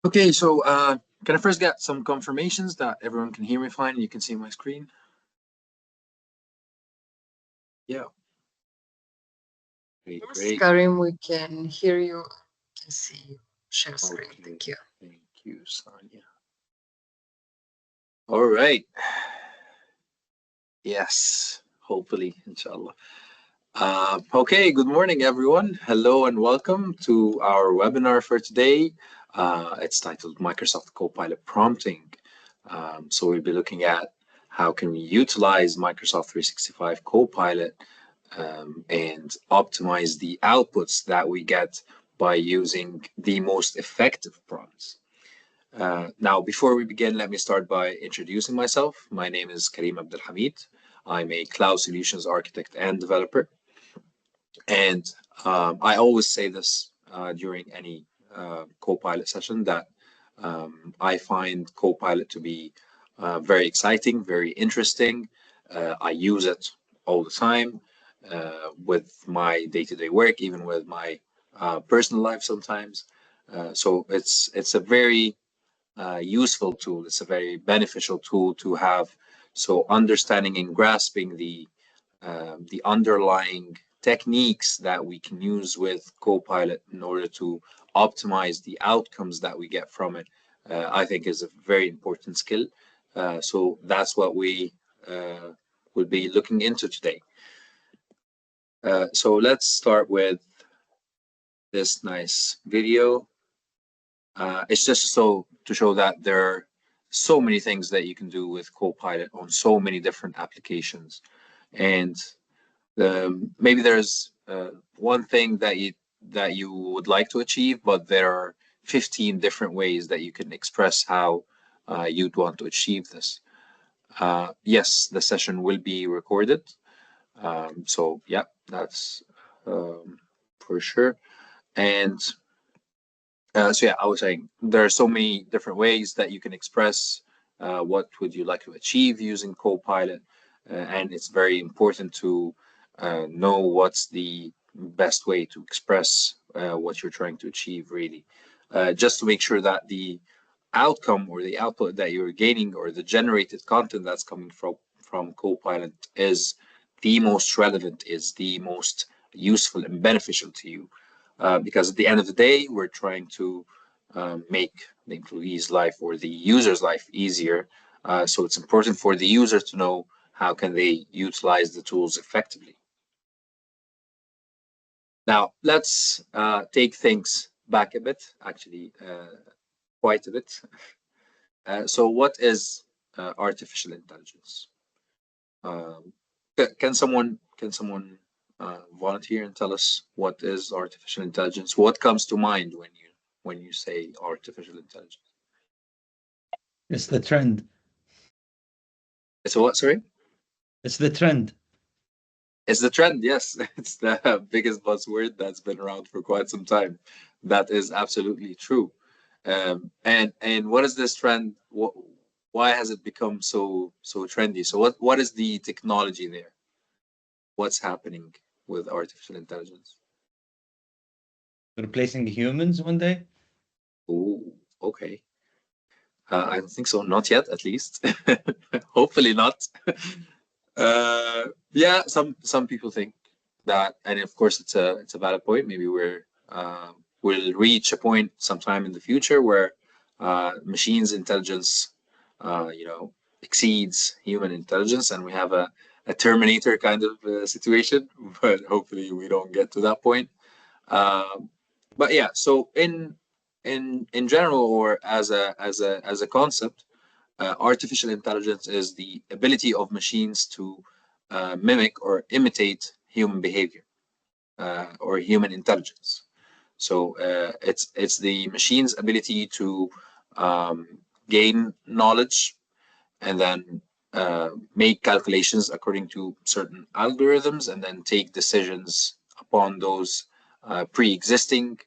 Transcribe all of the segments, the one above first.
Okay, so can I first get some confirmations that everyone can hear me fine and you can see my screen? Yeah. Great, Yes, great. Karim, we can hear you, can see you. Share screen. Okay, Thank you. thank you, Sonia. All right. Yes, hopefully, inshallah. Okay, good morning, everyone. Hello and welcome to our webinar for today. It's titled Microsoft Copilot Prompting. So we'll be looking at how can we utilize Microsoft 365 Copilot and optimize the outputs that we get by using the most effective prompts. Now, before we begin, let me start by introducing myself. My name is Karim Abdelhamid. I'm a cloud solutions architect and developer. And I always say this during any Copilot session that I find Copilot to be very exciting, very interesting. I use it all the time with my day-to-day work, even with my personal life sometimes. So it's a very useful tool. It's a very beneficial tool to have. So understanding and grasping the underlying techniques that we can use with Copilot in order to optimize the outcomes that we get from it, I think is a very important skill. So that's what we will be looking into today. So let's start with this nice video. It's just so to show that there are so many things that you can do with Copilot on so many different applications. And maybe there's one thing that you would like to achieve, but there are 15 different ways that you can express how you'd want to achieve this. Yes, the session will be recorded. So yeah, that's for sure. And so yeah, I was saying there are so many different ways that you can express what would you like to achieve using Copilot, and it's very important to know what's the best way to express what you're trying to achieve, really, just to make sure that the outcome or the output that you're gaining or the generated content that's coming from Copilot is the most relevant, is the most useful and beneficial to you because at the end of the day, we're trying to make the employee's life or the user's life easier. So it's important for the user to know how can they utilize the tools effectively. Now, let's take things back a bit, actually, quite a bit. So what is artificial intelligence? Um, can someone volunteer and tell us what is artificial intelligence? What comes to mind when you say artificial intelligence? It's the trend. It's a what? Sorry, It's the trend. it's the trend. Yes, it's the biggest buzzword that's been around for quite some time. That is absolutely true. And what is this trend? Why has it become so trendy? So what is the technology there? What's happening with artificial intelligence? Replacing humans one day. Oh, okay. I don't think so. Not yet, at least. Hopefully not. Yeah, some people think that, and of course, it's a valid point. Maybe we'll reach a point sometime in the future where machines' intelligence, exceeds human intelligence, and we have a Terminator kind of situation. But hopefully, we don't get to that point. Um, but yeah, so in general, or as a concept, artificial intelligence is the ability of machines to mimic or imitate human behavior or human intelligence. So it's the machine's ability to um, gain knowledge and then make calculations according to certain algorithms and then take decisions upon those pre-existing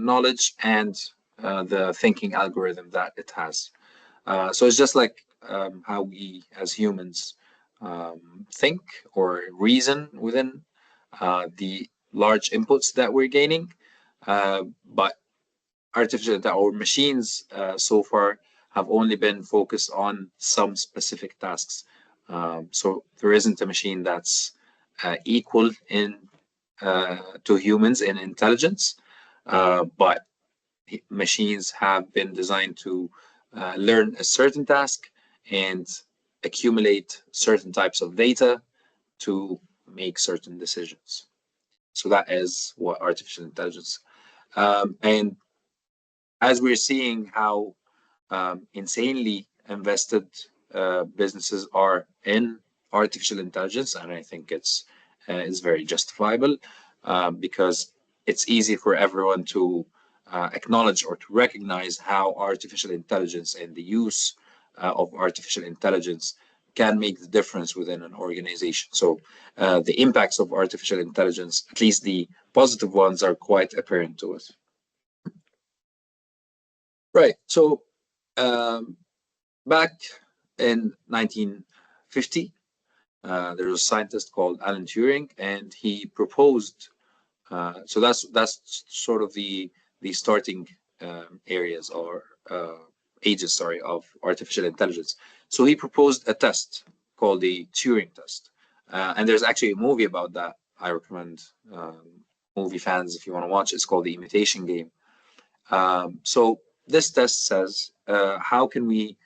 knowledge and the thinking algorithm that it has. So it's just like how we as humans think or reason within the large inputs that we're gaining. But or machines so far have only been focused on some specific tasks. So there isn't a machine that's equal in to humans in intelligence, but machines have been designed to learn a certain task and accumulate certain types of data to make certain decisions. So that is what artificial intelligence. And as we're seeing how insanely invested businesses are in artificial intelligence, and I think it's very justifiable because it's easy for everyone to acknowledge or to recognize how artificial intelligence and the use of artificial intelligence can make the difference within an organization. So the impacts of artificial intelligence, at least the positive ones, are quite apparent to us. Right. So um, back in 1950, there was a scientist called Alan Turing, and he proposed. So that's sort of the starting areas or ages, sorry, of artificial intelligence. So he proposed a test called the Turing test, and there's actually a movie about that. I recommend movie fans if you want to watch. It's called The Imitation Game. So this test says how can we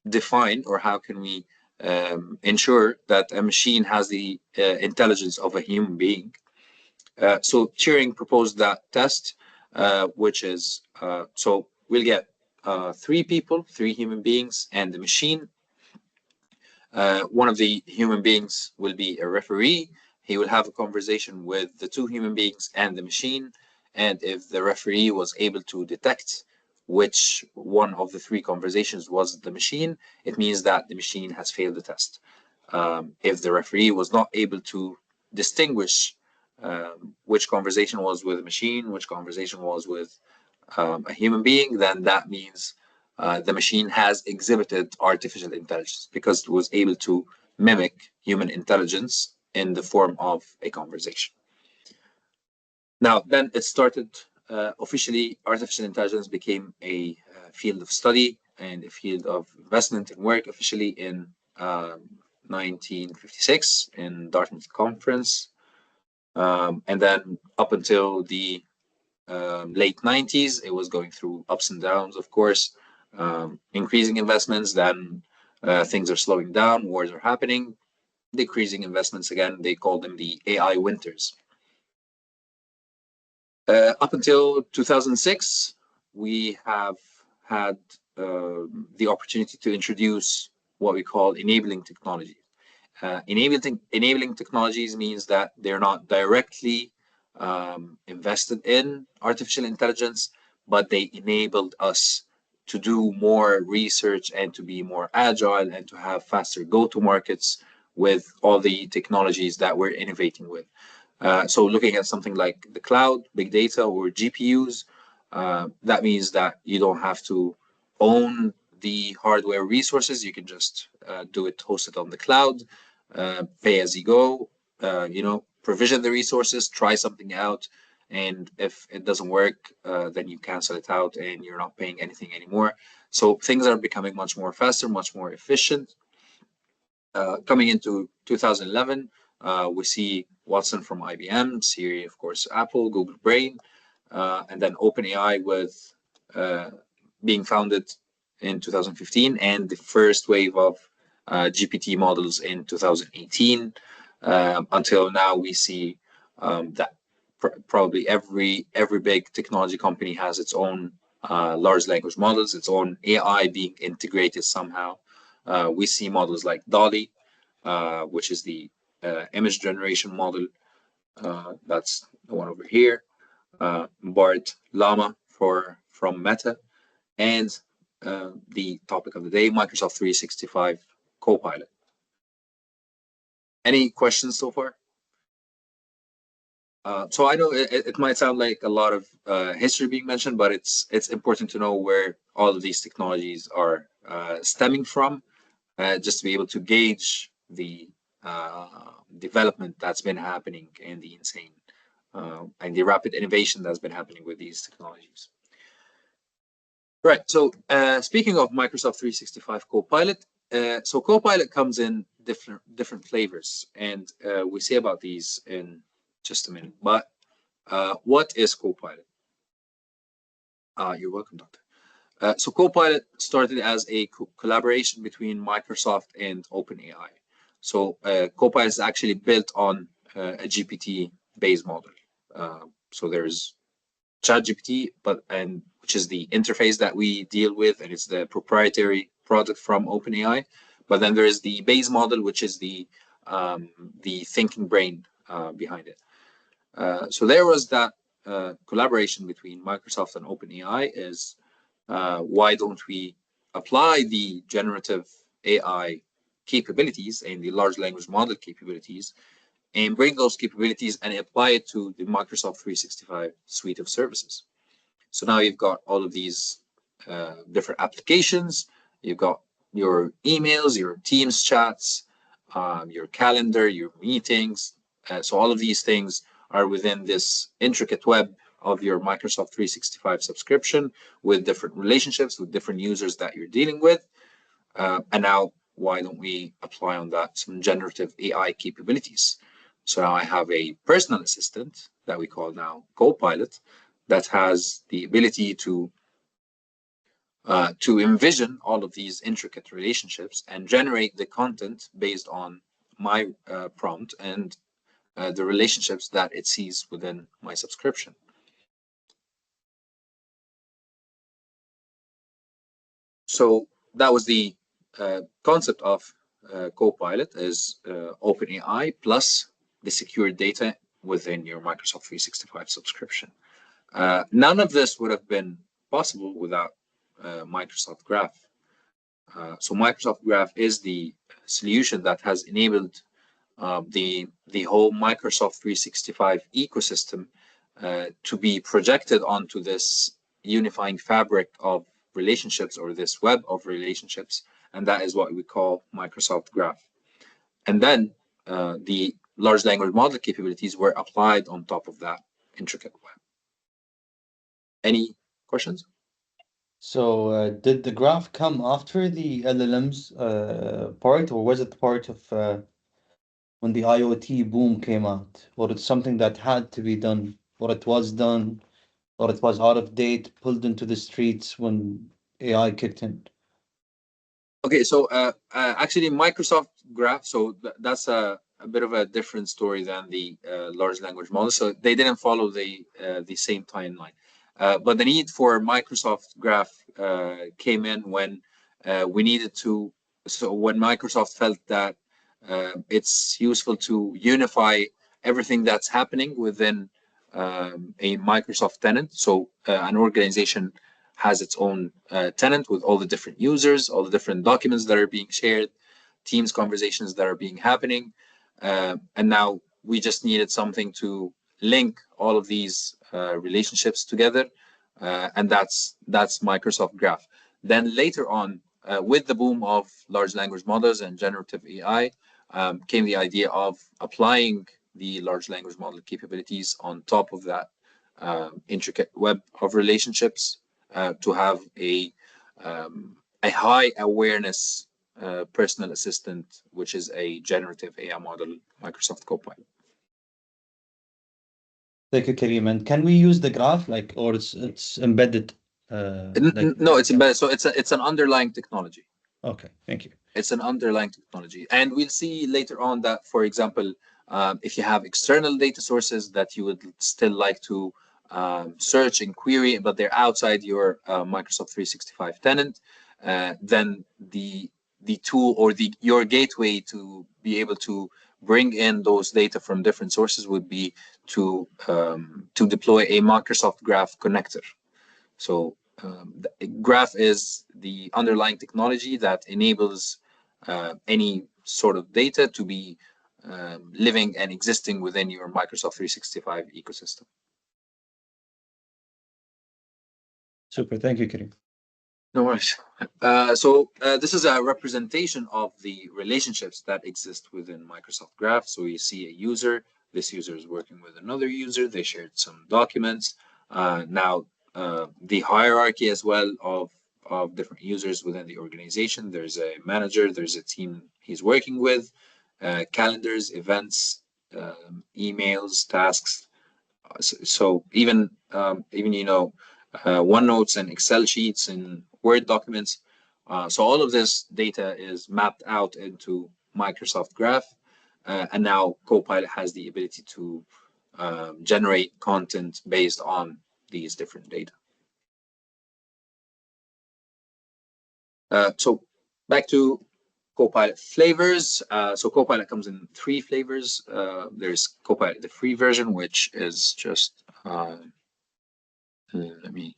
define or how can we ensure that a machine has the intelligence of a human being. So Turing proposed that test, which is so we'll get three people, three human beings, and the machine. One of the human beings will be a referee. He will have a conversation with the two human beings and the machine. And if the referee was able to detect which one of the three conversations was the machine, it means that the machine has failed the test. If the referee was not able to distinguish which conversation was with a machine, which conversation was with a human being, then that means the machine has exhibited artificial intelligence because it was able to mimic human intelligence in the form of a conversation. Now, then it started officially, artificial intelligence became a field of study and a field of investment and work officially in 1956 in Dartmouth Conference. And then up until the late 90s, it was going through ups and downs, of course, increasing investments, then things are slowing down, wars are happening, decreasing investments again. They call them the AI winters. Up until 2006, we have had the opportunity to introduce what we call enabling technologies. Enabling technologies means that they're not directly invested in artificial intelligence, but they enabled us to do more research and to be more agile and to have faster go-to markets with all the technologies that we're innovating with. So looking at something like the cloud, big data, or GPUs, that means that you don't have to own the hardware resources. You can just do it hosted on the cloud, pay as you go, provision the resources, try something out. And if it doesn't work, then you cancel it out and you're not paying anything anymore. So things are becoming much more faster, much more efficient. Coming into 2011, we see Watson from IBM, Siri, of course, Apple, Google Brain, and then OpenAI with being founded in 2015, and the first wave of GPT models in 2018. Until now, we see that probably every big technology company has its own large language models, its own AI being integrated somehow. We see models like DALL-E, which is the image generation model. That's the one over here. BART Llama from Meta, and the topic of the day, Microsoft 365 Copilot. Any questions so far? So I know it might sound like a lot of history being mentioned, but it's important to know where all of these technologies are stemming from, just to be able to gauge the development that's been happening and the insane and the rapid innovation that's been happening with these technologies. Right. So speaking of Microsoft 365 Copilot, so Copilot comes in different flavors, and we say about these in just a minute. But what is Copilot? You're welcome, Doctor. So Copilot started as a collaboration between Microsoft and OpenAI. So Copilot is actually built on a GPT-based model. So there's ChatGPT, which is the interface that we deal with, and it's the proprietary product from OpenAI. But then there is the base model, which is the thinking brain behind it. So there was that collaboration between Microsoft and OpenAI. Is why don't we apply the generative AI capabilities and the large language model capabilities and bring those capabilities and apply it to the Microsoft 365 suite of services. So now you've got all of these different applications. You've got your emails, your Teams chats, your calendar, your meetings. So all of these things are within this intricate web of your Microsoft 365 subscription with different relationships, with different users that you're dealing with. And now, why don't we apply on that some generative AI capabilities? So now I have a personal assistant that we call now Copilot that has the ability to envision all of these intricate relationships and generate the content based on my prompt and the relationships that it sees within my subscription. So that was the concept of Copilot is OpenAI plus the secure data within your Microsoft 365 subscription. None of this would have been possible without Microsoft Graph. So Microsoft Graph is the solution that has enabled the whole Microsoft 365 ecosystem to be projected onto this unifying fabric of relationships or this web of relationships, and that is what we call Microsoft Graph. And then the large language model capabilities were applied on top of that intricate web. Any questions? So, did the graph come after the LLMs part, or was it part of when the IoT boom came out, or it's something that had to be done, or it was done, or it was out of date, pulled into the streets when AI kicked in? Okay, so actually, Microsoft Graph, so that's a bit of a different story than the large language model. So they didn't follow the same timeline. But the need for Microsoft Graph came in when we needed to. So when Microsoft felt that it's useful to unify everything that's happening within a Microsoft tenant. So an organization has its own tenant with all the different users, all the different documents that are being shared, Teams conversations that are being happening, and now we just needed something to link all of these relationships together, and that's Microsoft Graph. Then later on, with the boom of large language models and generative AI, came the idea of applying the large language model capabilities on top of that intricate web of relationships to have a high awareness personal assistant, which is a generative AI model, Microsoft Copilot. Thank you, Kareem. And can we use the graph, like, or it's embedded? No, it's embedded. So it's an underlying technology. Okay, thank you. It's an underlying technology, and we'll see later on that, for example, if you have external data sources that you would still like to search and query, but they're outside your Microsoft 365 tenant, then the tool or your gateway to be able to bring in those data from different sources would be to deploy a Microsoft Graph connector. So Graph is the underlying technology that enables any sort of data to be living and existing within your Microsoft 365 ecosystem. Super, thank you, Kareem. No worries. This is a representation of the relationships that exist within Microsoft Graph. So you see a user, this user is working with another user, they shared some documents. Now the hierarchy as well of different users within the organization. There's a manager, there's a team he's working with, calendars, events, emails, tasks. So even OneNotes and Excel sheets and Word documents. So all of this data is mapped out into Microsoft Graph, and now Copilot has the ability to generate content based on these different data. So back to Copilot flavors. So Copilot comes in 3 flavors. There's Copilot, the free version, which is just, let me,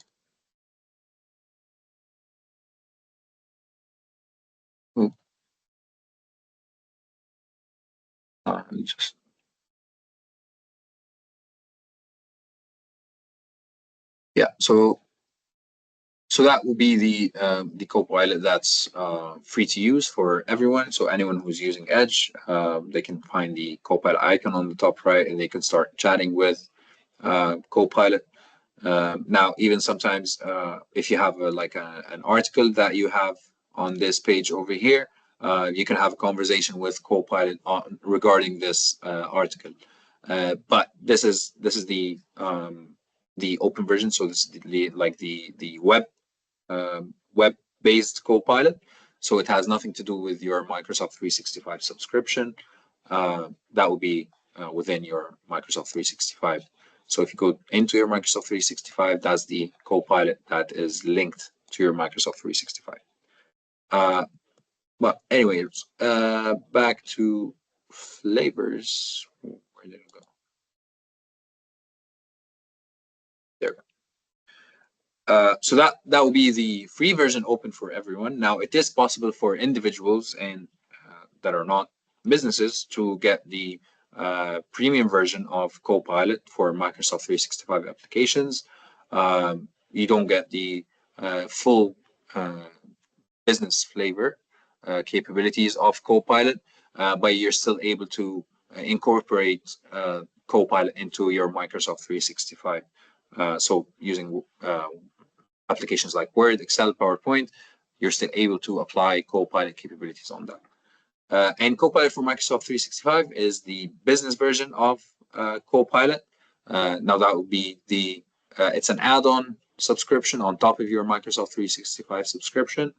oh, let me just, yeah. So that will be the Copilot that's free to use for everyone. So anyone who's using Edge, they can find the Copilot icon on the top right, and they can start chatting with Copilot. Now, even sometimes if you have an article that you have on this page over here, you can have a conversation with Copilot regarding this article. But this is the open version, so this is the web-based Copilot. So it has nothing to do with your Microsoft 365 subscription. That will be within your Microsoft 365. So if you go into your Microsoft 365, that's the Copilot that is linked to your Microsoft 365. But anyways, back to flavors. Where did it go? There. So that will be the free version open for everyone. Now it is possible for individuals and that are not businesses to get the premium version of Copilot for Microsoft 365 applications. You don't get the full business flavor capabilities of Copilot, but you're still able to incorporate Copilot into your Microsoft 365. So using applications like Word, Excel, PowerPoint, you're still able to apply Copilot capabilities on that. And Copilot for Microsoft 365 is the business version of Copilot. Now that would be it's an add-on subscription on top of your Microsoft 365 subscription.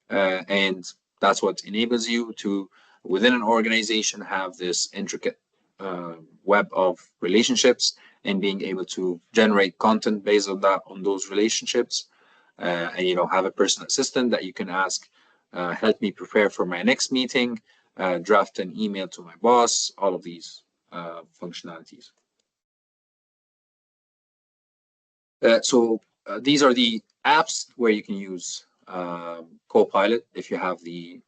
And that's what enables you to, within an organization, have this intricate web of relationships and being able to generate content based on those relationships. And have a personal assistant that you can ask, help me prepare for my next meeting, draft an email to my boss, all of these functionalities. So these are the apps where you can use Copilot if you have the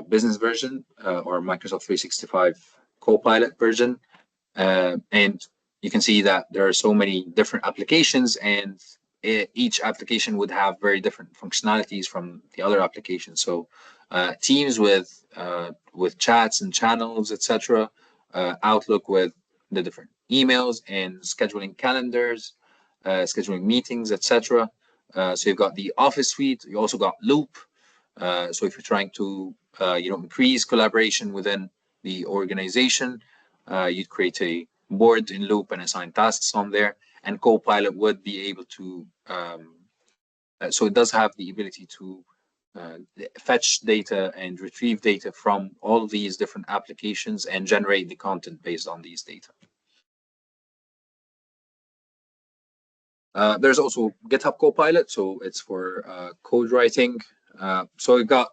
business version or Microsoft 365 Copilot version. And you can see that there are so many different applications, and each application would have very different functionalities from the other application. So Teams with chats and channels, etc. Outlook with the different emails and scheduling calendars, scheduling meetings, etc. So you've got the Office suite. You also got Loop. So if you're trying to increase collaboration within the organization, you'd create a board in Loop and assign tasks on there. And Copilot would be able to, so it does have the ability to fetch data and retrieve data from all these different applications and generate the content based on these data. There's also GitHub Copilot, so it's for code writing. So we've got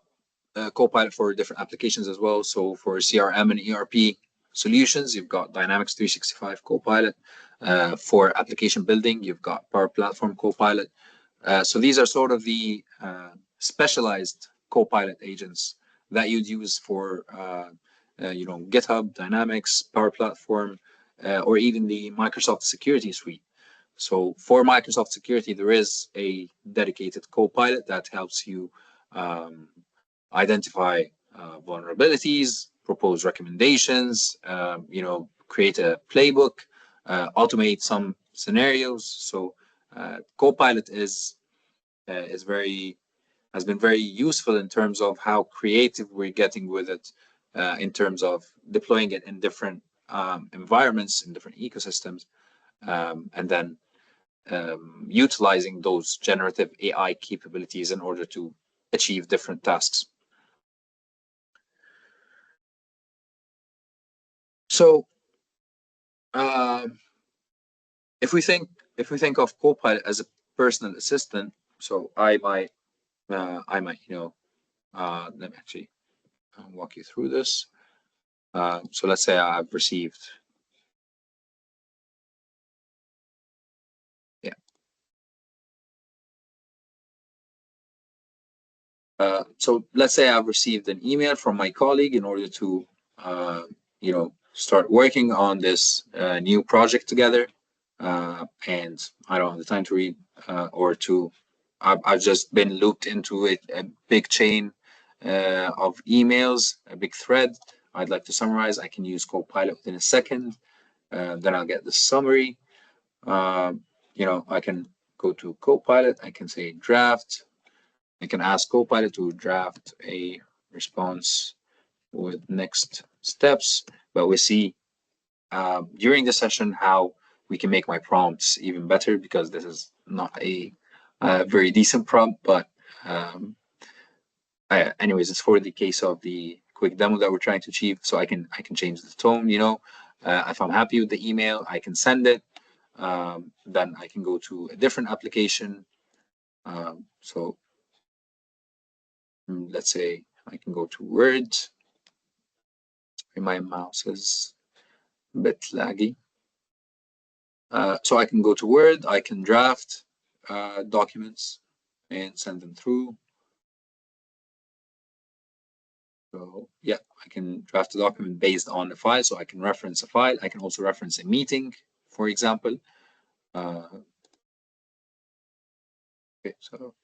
Copilot for different applications as well. So for CRM and ERP solutions, you've got Dynamics 365 Copilot. For application building, you've got Power Platform Copilot. So these are sort of the specialized Copilot agents that you'd use for GitHub, Dynamics, Power Platform, or even the Microsoft Security Suite. So for Microsoft Security, there is a dedicated Copilot that helps you identify vulnerabilities, propose recommendations, create a playbook, automate some scenarios. So Copilot is very has been very useful in terms of how creative we're getting with it, in terms of deploying it in different environments, in different ecosystems, and then utilizing those generative AI capabilities in order to achieve different tasks. So, if we think of Copilot as a personal assistant, so I might let me actually walk you through this. So let's say I've received, yeah. So let's say I've received an email from my colleague in order to, start working on this new project together. And I don't have the time to read, or to, I've just been looped into a big chain of emails, a big thread. I'd like to summarize. I can use Copilot within a second. Then I'll get the summary. I can go to Copilot. I can say draft. I can ask Copilot to draft a response with next steps. But we see during the session how we can make my prompts even better, because this is not a very decent prompt. But anyways, it's for the case of the quick demo that we're trying to achieve. So I can change the tone. If I'm happy with the email, I can send it. Then I can go to a different application. So let's say I can go to Word. Sorry, my mouse is a bit laggy. So I can go to Word, I can draft documents and send them through. So yeah, I can draft a document based on the file. So I can reference a file. I can also reference a meeting, for example. Okay, so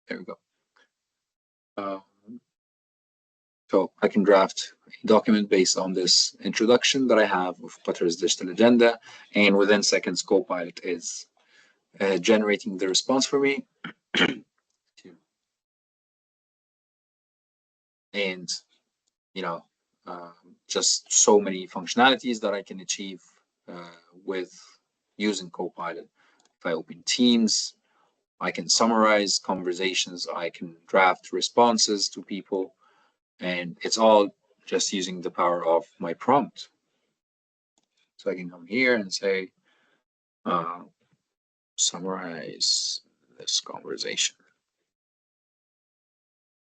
there we go. So I can draft a document based on this introduction that I have of Qattar's digital agenda, and within seconds, Copilot is generating the response for me. And you know, just so many functionalities that I can achieve with using Copilot. If I open Teams, I can summarize conversations, I can draft responses to people, and it's all just using the power of my prompt. So I can come here and say, summarize this conversation.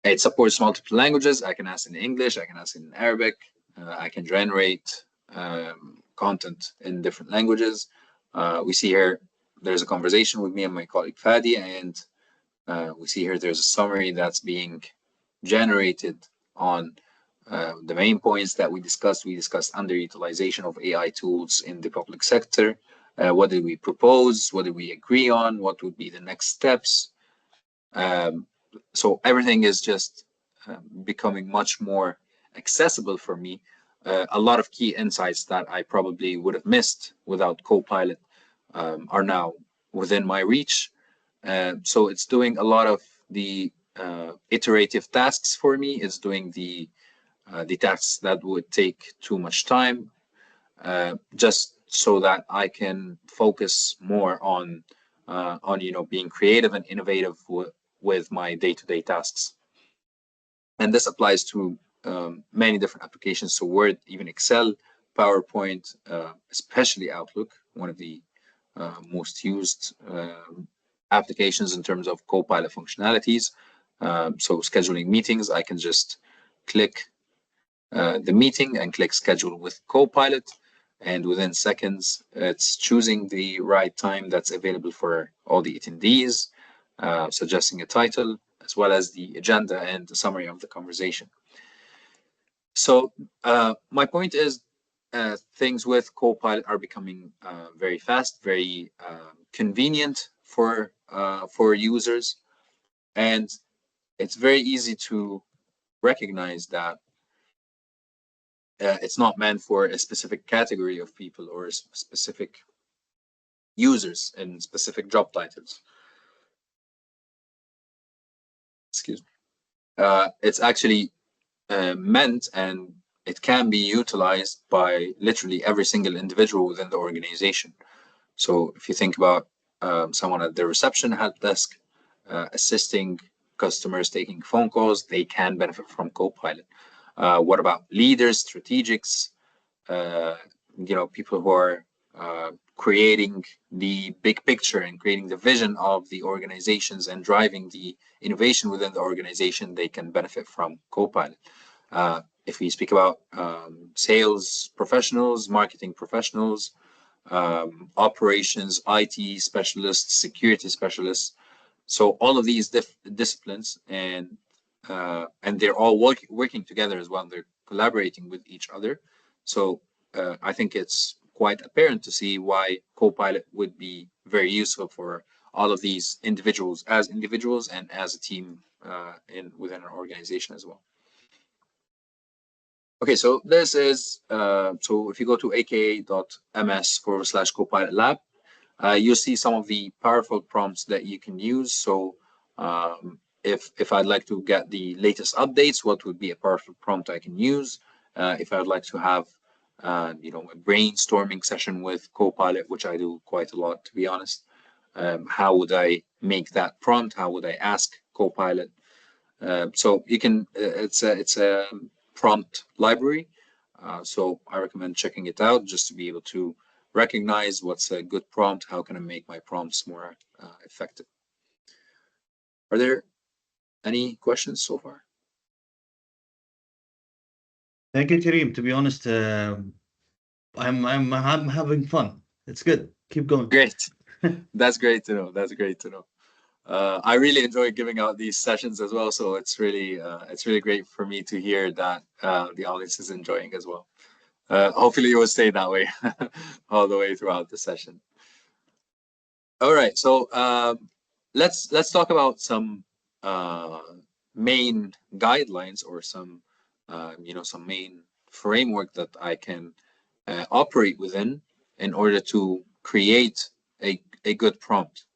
It supports multiple languages. I can ask in English, I can ask in Arabic, I can generate content in different languages. We see here there's a conversation with me and my colleague Fadi, and we see here there's a summary that's being generated on the main points that we discussed. We discussed underutilization of AI tools in the public sector. What did we propose? What did we agree on? What would be the next steps? So everything is just becoming much more accessible for me. A lot of key insights that I probably would have missed without Copilot are now within my reach. So it's doing a lot of the iterative tasks for me. It's doing the tasks that would take too much time, just so that I can focus more on being creative and innovative with my day-to-day tasks. And this applies to many different applications. So Word, even Excel, PowerPoint, especially Outlook, one of the most used applications in terms of Copilot functionalities. So scheduling meetings, I can just click the meeting and click schedule with Copilot. And within seconds, it's choosing the right time that's available for all the attendees, suggesting a title, as well as the agenda and the summary of the conversation. So my point is, things with Copilot are becoming very fast, very convenient for users, and it's very easy to recognize that It's not meant for a specific category of people or specific users and specific job titles. Excuse me. It's actually meant, and it can be utilized by literally every single individual within the organization. So if you think about someone at the reception help desk assisting customers taking phone calls, they can benefit from Copilot. What about leaders, strategics, uh, people who are creating the big picture and creating the vision of the organizations and driving the innovation within the organization, they can benefit from Copilot. If we speak about sales professionals, marketing professionals, operations, IT specialists, security specialists. So all of these disciplines, and they're all working together as well. They're collaborating with each other. So I think it's quite apparent to see why Copilot would be very useful for all of these individuals and as a team within an organization as well. Okay, so this is so if you go to aka.ms/Copilot Lab, you'll see some of the powerful prompts that you can use. So if I'd like to get the latest updates, what would be a powerful prompt I can use? If I'd like to have a brainstorming session with Copilot, which I do quite a lot, to be honest. How would I make that prompt? How would I ask Copilot? So you can, it's a prompt library. So I recommend checking it out just to be able to recognize what's a good prompt. How can I make my prompts more effective? Are there any questions so far? Thank you, Kareem. To be honest, I'm having fun. It's good. Keep going. Great. That's great to know. That's great to know. I really enjoy giving out these sessions as well. So it's really great for me to hear that the audience is enjoying as well. Hopefully it will stay that way all the way throughout the session. All right, so let's talk about some main guidelines or some some main framework that I can operate within in order to create a good prompt.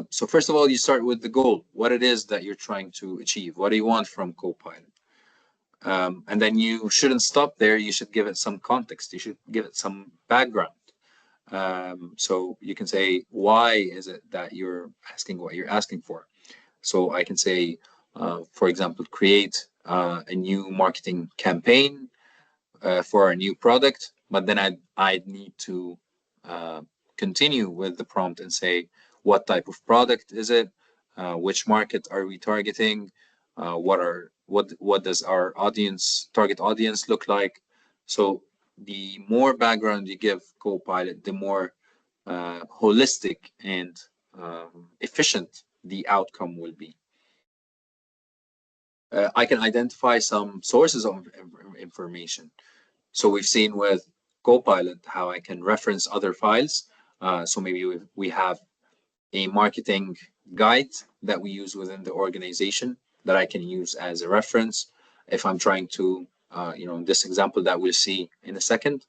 So first of all, you start with the goal, what it is that you're trying to achieve. What do you want from Copilot? And then you shouldn't stop there. You should give it some context. You should give it some background. So you can say, why is it that you're asking what you're asking for? So I can say, for example, create a new marketing campaign for a new product, but then I'd need to continue with the prompt and say, what type of product is it? Which market are we targeting? What does our target audience look like? So the more background you give Copilot, the more holistic and efficient the outcome will be. I can identify some sources of information. So we've seen with Copilot how I can reference other files. So maybe we have a marketing guide that we use within the organization that I can use as a reference. If I'm trying to, in this example that we'll see in a second,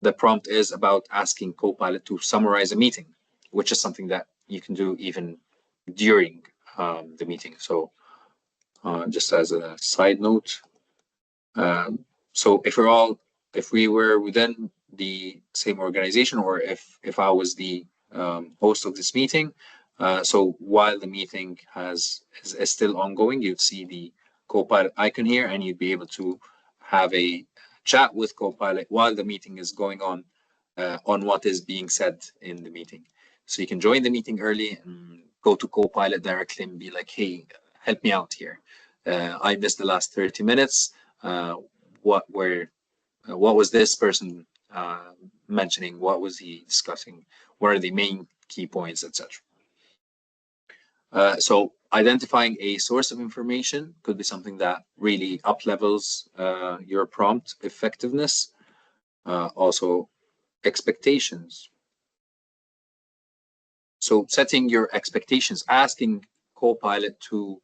the prompt is about asking Copilot to summarize a meeting, which is something that you can do even during the meeting. So just as a side note, so if we were within the same organization, or if I was the host of this meeting, so while the meeting is still ongoing, you'd see the Copilot icon here, and you'd be able to have a chat with Copilot while the meeting is going on what is being said in the meeting. So you can join the meeting early and go to Copilot directly and be like, hey, help me out here. I missed the last 30 minutes. What was this person mentioning? What was he discussing? What are the main key points, etc. So identifying a source of information could be something that really up-levels your prompt effectiveness. Also, expectations. So setting your expectations, asking Copilot to,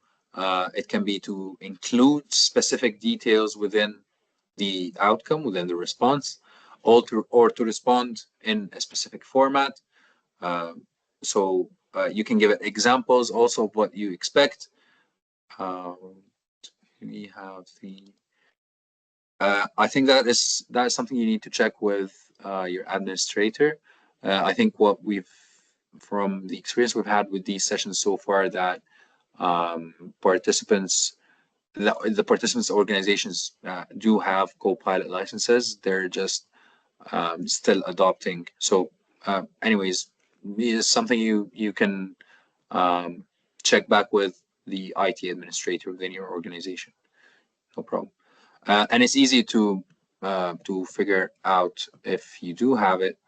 it can be to include specific details within the outcome within the response, or to respond in a specific format. So you can give it examples also of what you expect. We have the. I think that is something you need to check with your administrator. I think what we've from the experience we've had with these sessions so far that participants the participants organizations do have Copilot licenses. They're just still adopting. So, anyways, is something you can um, check back with the IT administrator within your organization. No problem. And it's easy to figure out if you do have it.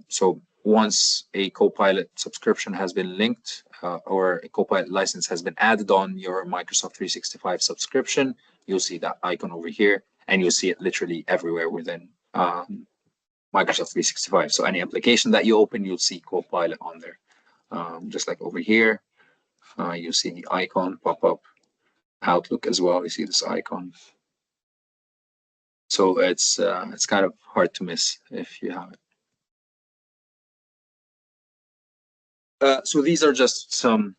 So once a Copilot subscription has been linked or a Copilot license has been added on your Microsoft 365 subscription, you'll see that icon over here, and you'll see it literally everywhere within Microsoft 365. So any application that you open, you'll see Copilot on there. Just like over here, you'll see the icon pop up. Outlook as well, you see this icon. So it's kind of hard to miss if you have it. So these are just some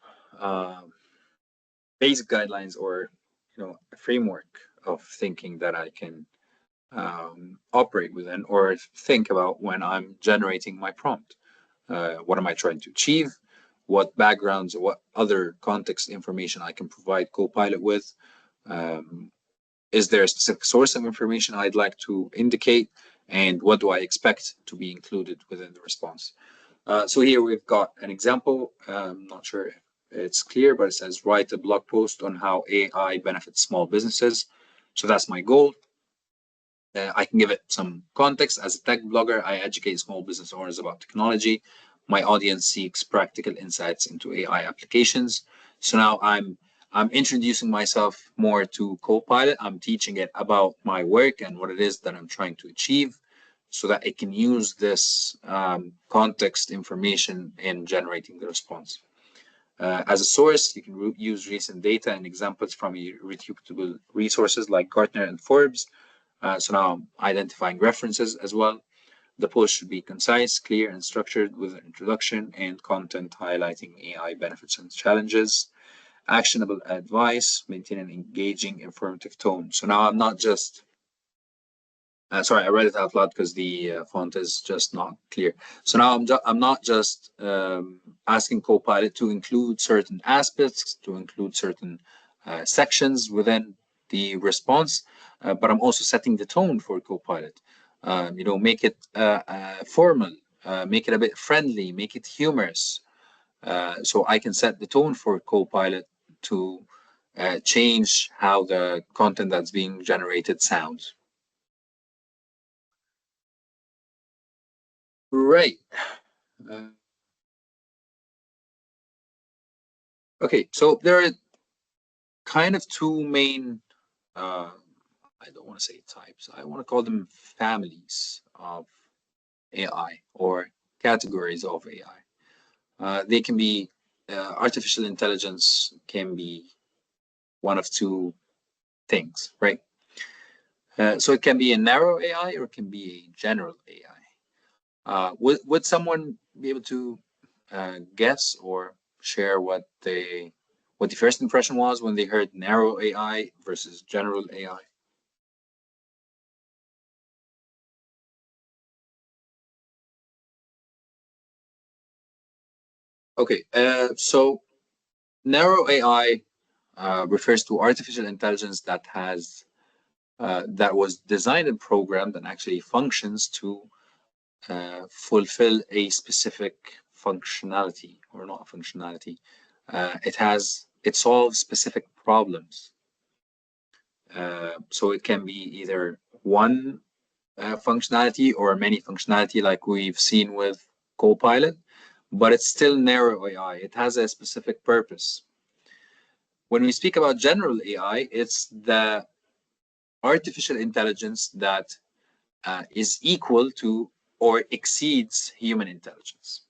basic guidelines or a framework of thinking that I can operate within or think about when I'm generating my prompt. What am I trying to achieve? What backgrounds or what other context information I can provide Copilot with? Is there a specific source of information I'd like to indicate? And what do I expect to be included within the response? So here we've got an example. I'm not sure if it's clear, but it says write a blog post on how AI benefits small businesses. So that's my goal. I can give it some context. As a tech blogger, I educate small business owners about technology. My audience seeks practical insights into AI applications. So now I'm introducing myself more to Copilot. I'm teaching it about my work and what it is that I'm trying to achieve so that it can use this context information in generating the response. As a source, you can use recent data and examples from reputable resources like Gartner and Forbes. So now I'm identifying references as well. The post should be concise, clear, and structured with an introduction and content highlighting AI benefits and challenges. Actionable advice, maintain an engaging, informative tone. So now I'm not just sorry, I read it out loud because the font is just not clear. So now I'm not just asking Copilot to include certain aspects, to include certain sections within the response, but I'm also setting the tone for Copilot. Make it formal, make it a bit friendly, make it humorous, so I can set the tone for Copilot to change how the content that's being generated sounds. Right. Uh, okay, so there are kind of two main, I don't want to say types, I want to call them families of AI or categories of AI. They can be, artificial intelligence can be one of two things, right? So it can be a narrow AI or it can be a general AI. Would someone be able to guess or share what the first impression was when they heard narrow AI versus general AI? Okay, so narrow AI refers to artificial intelligence that was designed and programmed and actually functions to fulfill a specific functionality or not functionality. It solves specific problems. So it can be either one functionality or many functionality like we've seen with Copilot, but it's still narrow AI. It has a specific purpose. When we speak about general AI, it's the artificial intelligence that is equal to or exceeds human intelligence.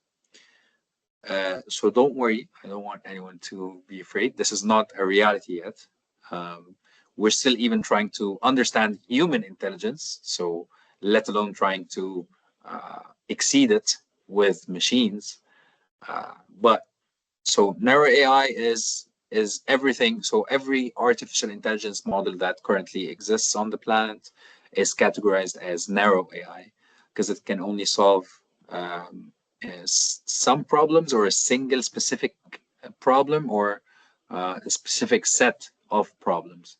So don't worry. I don't want anyone to be afraid. This is not a reality yet. Um, we're still even trying to understand human intelligence, so let alone trying to exceed it with machines. But so narrow AI is everything. So every artificial intelligence model that currently exists on the planet is categorized as narrow AI because it can only solve some problems or a single specific problem or a specific set of problems.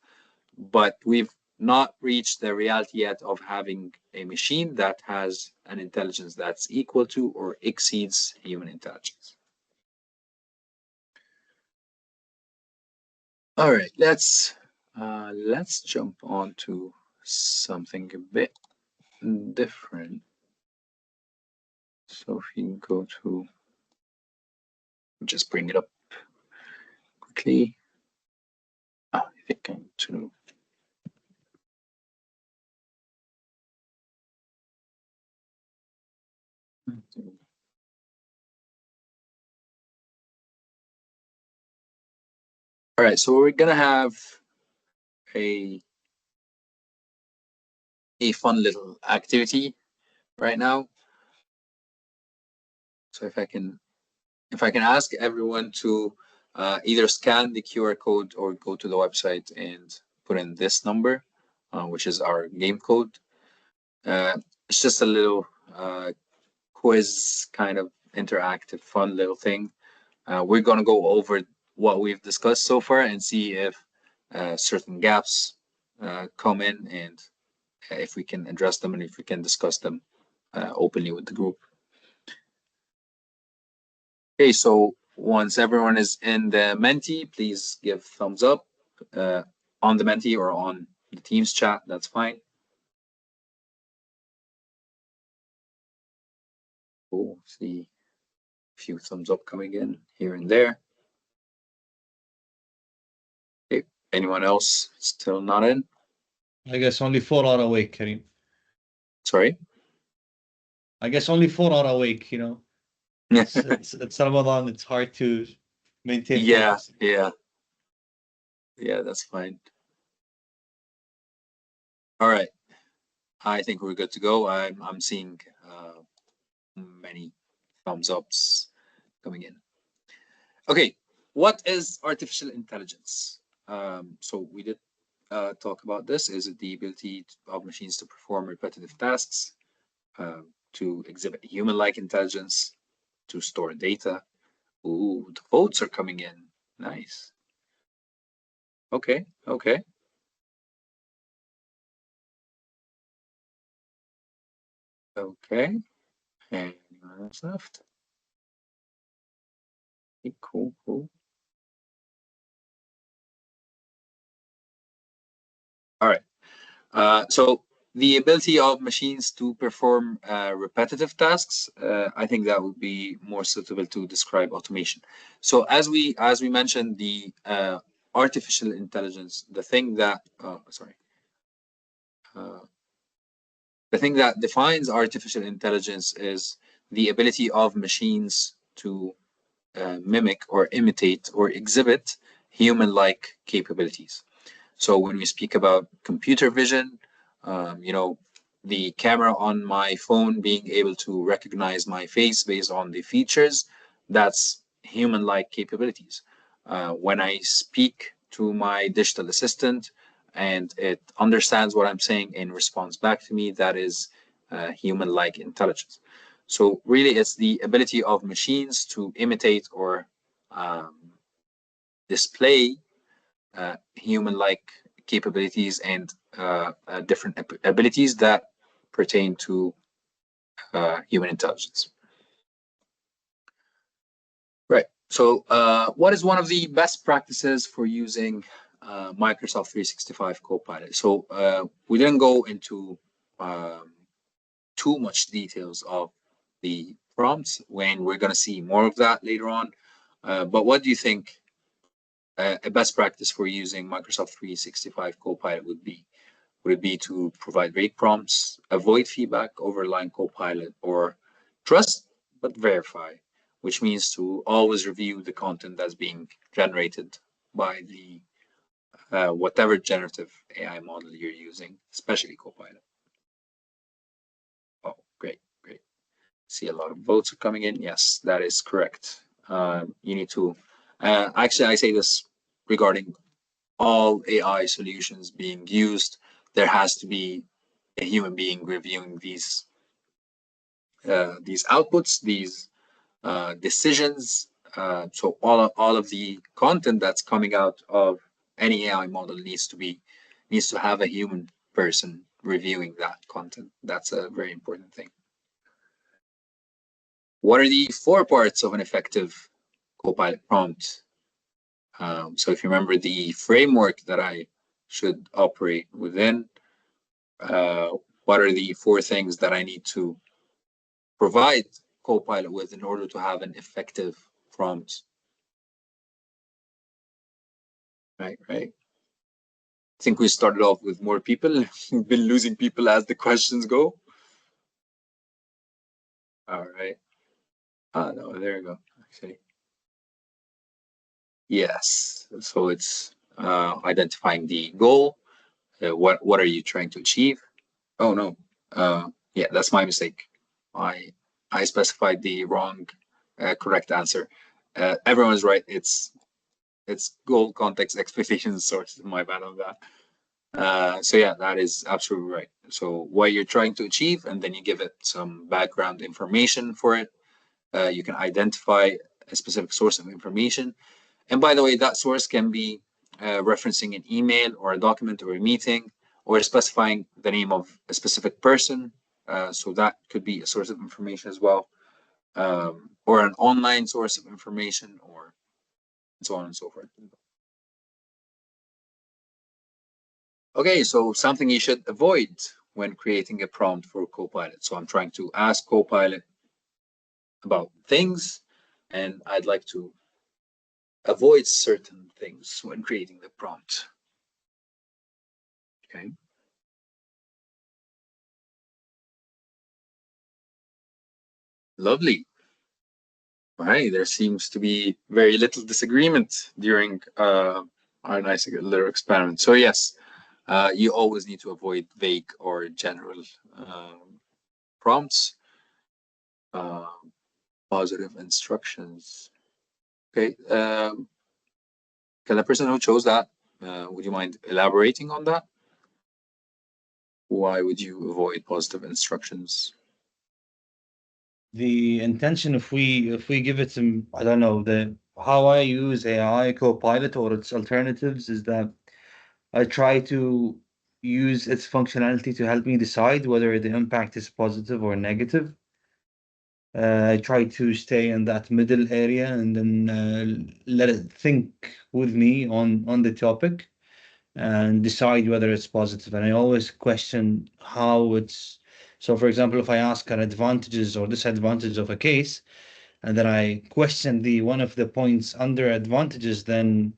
But we've not reached the reality yet of having a machine that has an intelligence that's equal to or exceeds human intelligence. All right, let's jump on to something a bit different. So if you go to, just bring it up quickly. I think I'm to. All right, so we're gonna have a fun little activity right now. So if I can ask everyone to either scan the QR code or go to the website and put in this number, which is our game code. It's just a little quiz kind of interactive, fun little thing. We're going to go over what we've discussed so far and see if certain gaps come in and if we can address them and if we can discuss them openly with the group. Okay, so once everyone is in the Menti, please give thumbs up on the Menti or on the Teams chat. That's fine. Cool. See a few thumbs up coming in here and there. Okay. Anyone else still not in? I guess only 4 are awake, Karim. Sorry? I guess only 4 are awake, you know. Yeah. It's Ramadan, it's hard to maintain Yeah, focus. yeah. Yeah, that's fine. All right. I think we're good to go. I'm seeing many thumbs ups coming in. Okay, what is artificial intelligence? So we did talk about this. Is it the ability of machines to perform repetitive tasks, to exhibit human-like intelligence, to store data? Ooh, the votes are coming in. Nice. Okay, okay. Okay. Anyone else left? Okay, cool, cool. All right. So the ability of machines to perform repetitive tasks, I think that would be more suitable to describe automation. So as we mentioned, the artificial intelligence, uh, the thing that defines artificial intelligence is the ability of machines to mimic or imitate or exhibit human-like capabilities. So when we speak about computer vision, the camera on my phone being able to recognize my face based on the features, that's human-like capabilities. When I speak to my digital assistant and it understands what I'm saying and responds back to me, that is human-like intelligence. So really, it's the ability of machines to imitate or um, display human-like capabilities and different abilities that pertain to human intelligence. Right. So, what is one of the best practices for using Microsoft 365 Copilot? So, we didn't go into too much details of the prompts when we're going to see more of that later on. But what do you think a best practice for using Microsoft 365 Copilot would be? Would it be to provide vague prompts, avoid feedback, overline Copilot, or trust but verify, which means to always review the content that's being generated by the whatever generative AI model you're using, especially Copilot. Oh, great, great. See a lot of votes are coming in. Yes, that is correct. You need to, actually, I say this regarding all AI solutions being used, there has to be a human being reviewing these outputs, these decisions. So all of the content that's coming out of any AI model needs to have a human person reviewing that content. That's a very important thing. What are the four parts of an effective Copilot prompt? So if you remember the framework that I should operate within, uh, what are the four things that I need to provide Copilot with in order to have an effective prompt? Right, right. I think we started off with more people. We've been losing people as the questions go. All right. No, there you go. Actually, yes. So it's identifying the goal. What are you trying to achieve? Oh no. Yeah, that's my mistake. I I specified the wrong correct answer. Everyone's right. It's goal, context, expectations, sources. My bad on that. So yeah, that is absolutely right. So what you're trying to achieve, and then you give it some background information for it. You can identify a specific source of information. And by the way, that source can be referencing an email or a document or a meeting, or specifying the name of a specific person. So that could be a source of information as well, or an online source of information, or so on and so forth. Okay, so something you should avoid when creating a prompt for Copilot. So I'm trying to ask Copilot about things, and I'd like to avoid certain things when creating the prompt. Okay. Lovely. All right, there seems to be very little disagreement during our nice little experiment. So yes, you always need to avoid vague or general prompts. Uh, Positive instructions. Okay. Can the person who chose that, would you mind elaborating on that? Why would you avoid positive instructions? The intention, if we give it some, I don't know, the how I use AI Copilot or its alternatives is that I try to use its functionality to help me decide whether the impact is positive or negative. I try to stay in that middle area and then let it think with me on the topic and decide whether it's positive. And I always question how it's. So, for example, if I ask an advantages or disadvantages of a case, and then I question the one of the points under advantages, then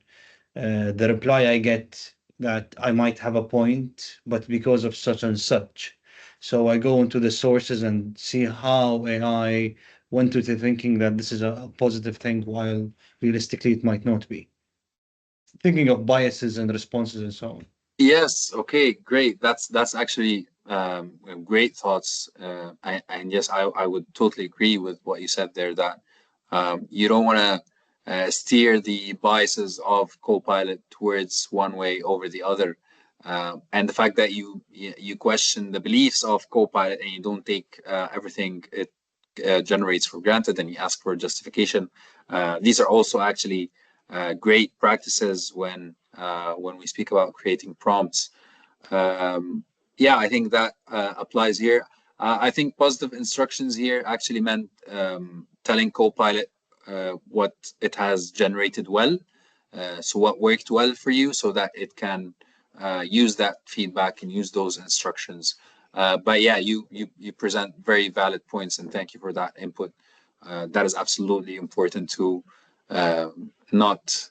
the reply I get that I might have a point, but because of such and such. So I go into the sources and see how AI went to the thinking that this is a positive thing, while realistically it might not be. Thinking of biases and responses and so on. Yes. Okay. Great. That's actually great thoughts. And yes, I would totally agree with what you said there. That you don't want to steer the biases of Copilot towards one way over the other. And the fact that you question the beliefs of Copilot and you don't take everything it generates for granted, and you ask for justification. These are also actually great practices when we speak about creating prompts. Yeah, I think that applies here. I think positive instructions here actually meant telling Copilot what it has generated well, so what worked well for you, so that it can use that feedback and use those instructions. But yeah, you present very valid points, and thank you for that input. That is absolutely important to not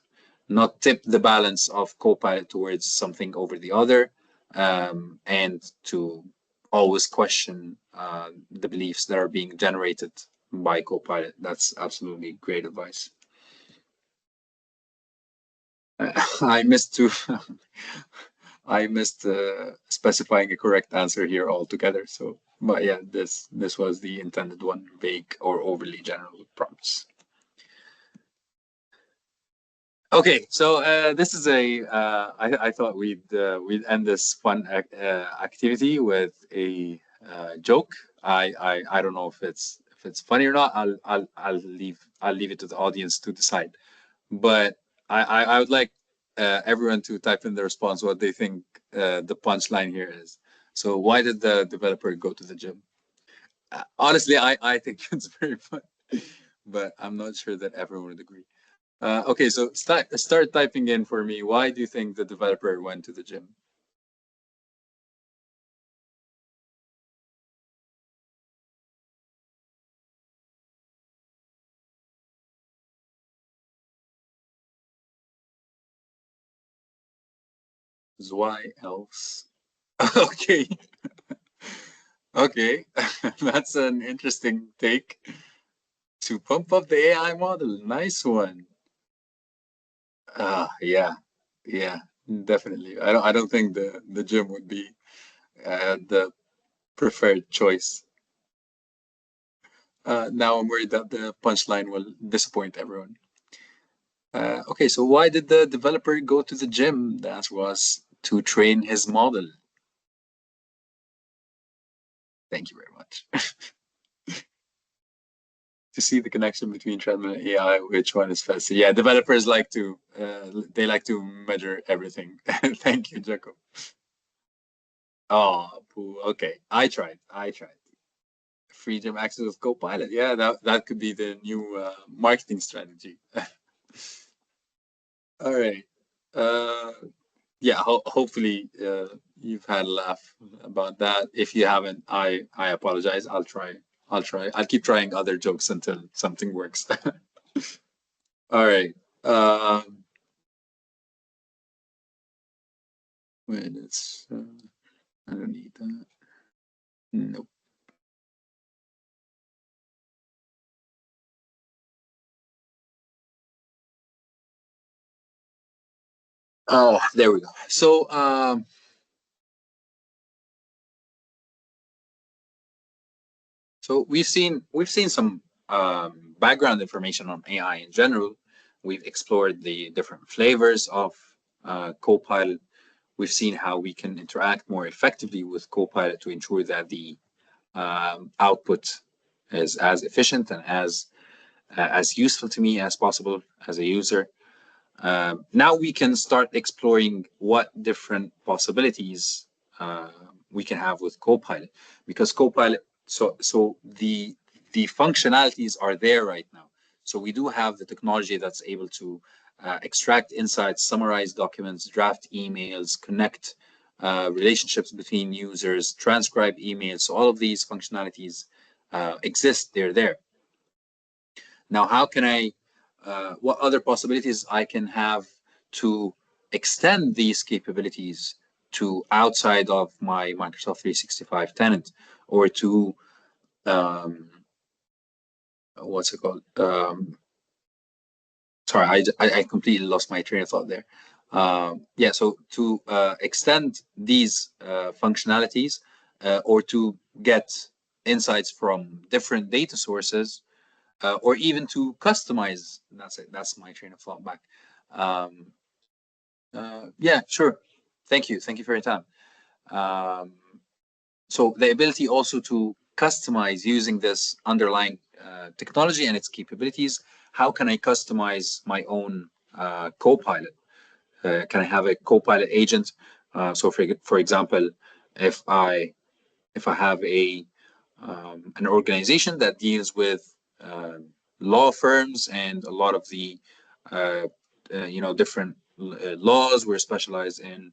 tip the balance of Copilot towards something over the other, and to always question the beliefs that are being generated by Copilot. That's absolutely great advice. I missed to I missed specifying a correct answer here altogether. So, but yeah, this was the intended one, vague or overly general prompts. Okay, so this is I thought we'd end this fun activity with a joke. I don't know if it's funny or not. I'll leave it to the audience to decide. But I would like everyone to type in the response what they think the punchline here is. So why did the developer go to the gym? Honestly, I think it's very fun, but I'm not sure that everyone would agree. Okay, so start typing in for me. Why do you think the developer went to the gym? Why else? Okay, okay, that's an interesting take. To pump up the AI model. Nice one. Yeah, yeah, definitely. I don't think the gym would be the preferred choice. Now I'm worried that the punchline will disappoint everyone. Okay, so why did the developer go to the gym? The answer was to train his model. Thank you very much. To see the connection between treadmill and AI, which one is faster? Yeah, developers like to they like to measure everything. Thank you, Jacob. Oh, poo. Okay, I tried. I tried. Free gym access with Copilot. Yeah, that could be the new marketing strategy. All right. Uh, yeah. Hopefully, you've had a laugh about that. If you haven't, I apologize. I'll try. I'll try. I'll keep trying other jokes until something works. All right. Um, wait, it's I don't need that. Nope. Oh, there we go. So we've seen some background information on AI in general. We've explored the different flavors of Copilot. We've seen how we can interact more effectively with Copilot to ensure that the output is as efficient and as useful to me as possible as a user. Now we can start exploring what different possibilities uh, we can have with Copilot, because Copilot, the functionalities are there right now. So we do have the technology that's able to extract insights, summarize documents, draft emails, connect relationships between users, transcribe emails. So all of these functionalities exist. They're there. Now, what other possibilities I can have to extend these capabilities to outside of my Microsoft 365 tenant, or to, um, what's it called? Sorry, I completely lost my train of thought there. Yeah, so to extend these functionalities, or to get insights from different data sources, or even to customize. That's it. That's my train of thought back. Um, yeah, sure. Thank you. Thank you for your time. Um, so the ability also to customize using this underlying technology and its capabilities. How can I customize my own Copilot? Can I have a Copilot agent? So, for example, if I if I have an organization that deals with uh, law firms and a lot of the uh, different laws. We're specialized in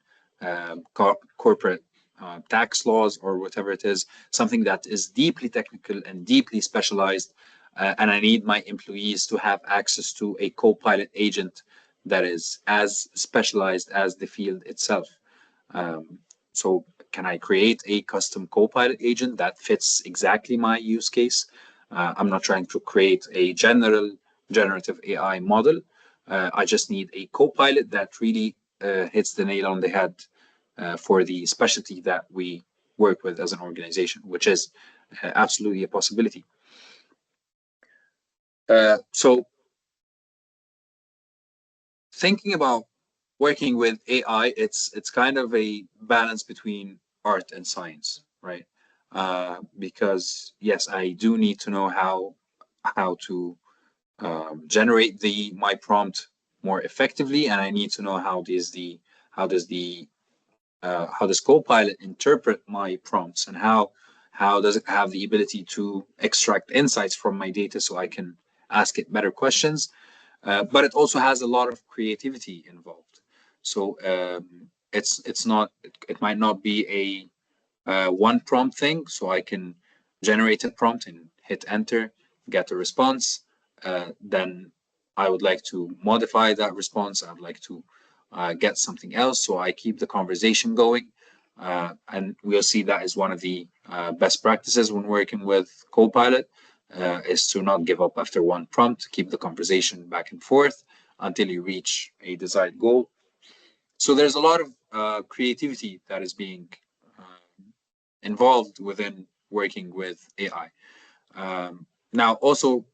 corporate tax laws or whatever it is, something that is deeply technical and deeply specialized. And I need my employees to have access to a co-pilot agent that is as specialized as the field itself. Um, so can I create a custom Copilot agent that fits exactly my use case? I'm not trying to create a generative AI model. I just need a Copilot that really hits the nail on the head for the specialty that we work with as an organization, which is absolutely a possibility. So thinking about working with AI, it's kind of a balance between art and science, right? Because yes, I do need to know how to generate the my prompt more effectively, and I need to know how does the how does Copilot interpret my prompts, and how does it have the ability to extract insights from my data so I can ask it better questions. But it also has a lot of creativity involved. So it's not it might not be a one prompt thing. So I can generate a prompt and hit enter, get a response. Then I would like to modify that response. I'd like to get something else. So I keep the conversation going. And we'll see that is one of the best practices when working with Copilot, is to not give up after one prompt, keep the conversation back and forth until you reach a desired goal. So there's a lot of creativity that is being involved within working with AI. Now, also,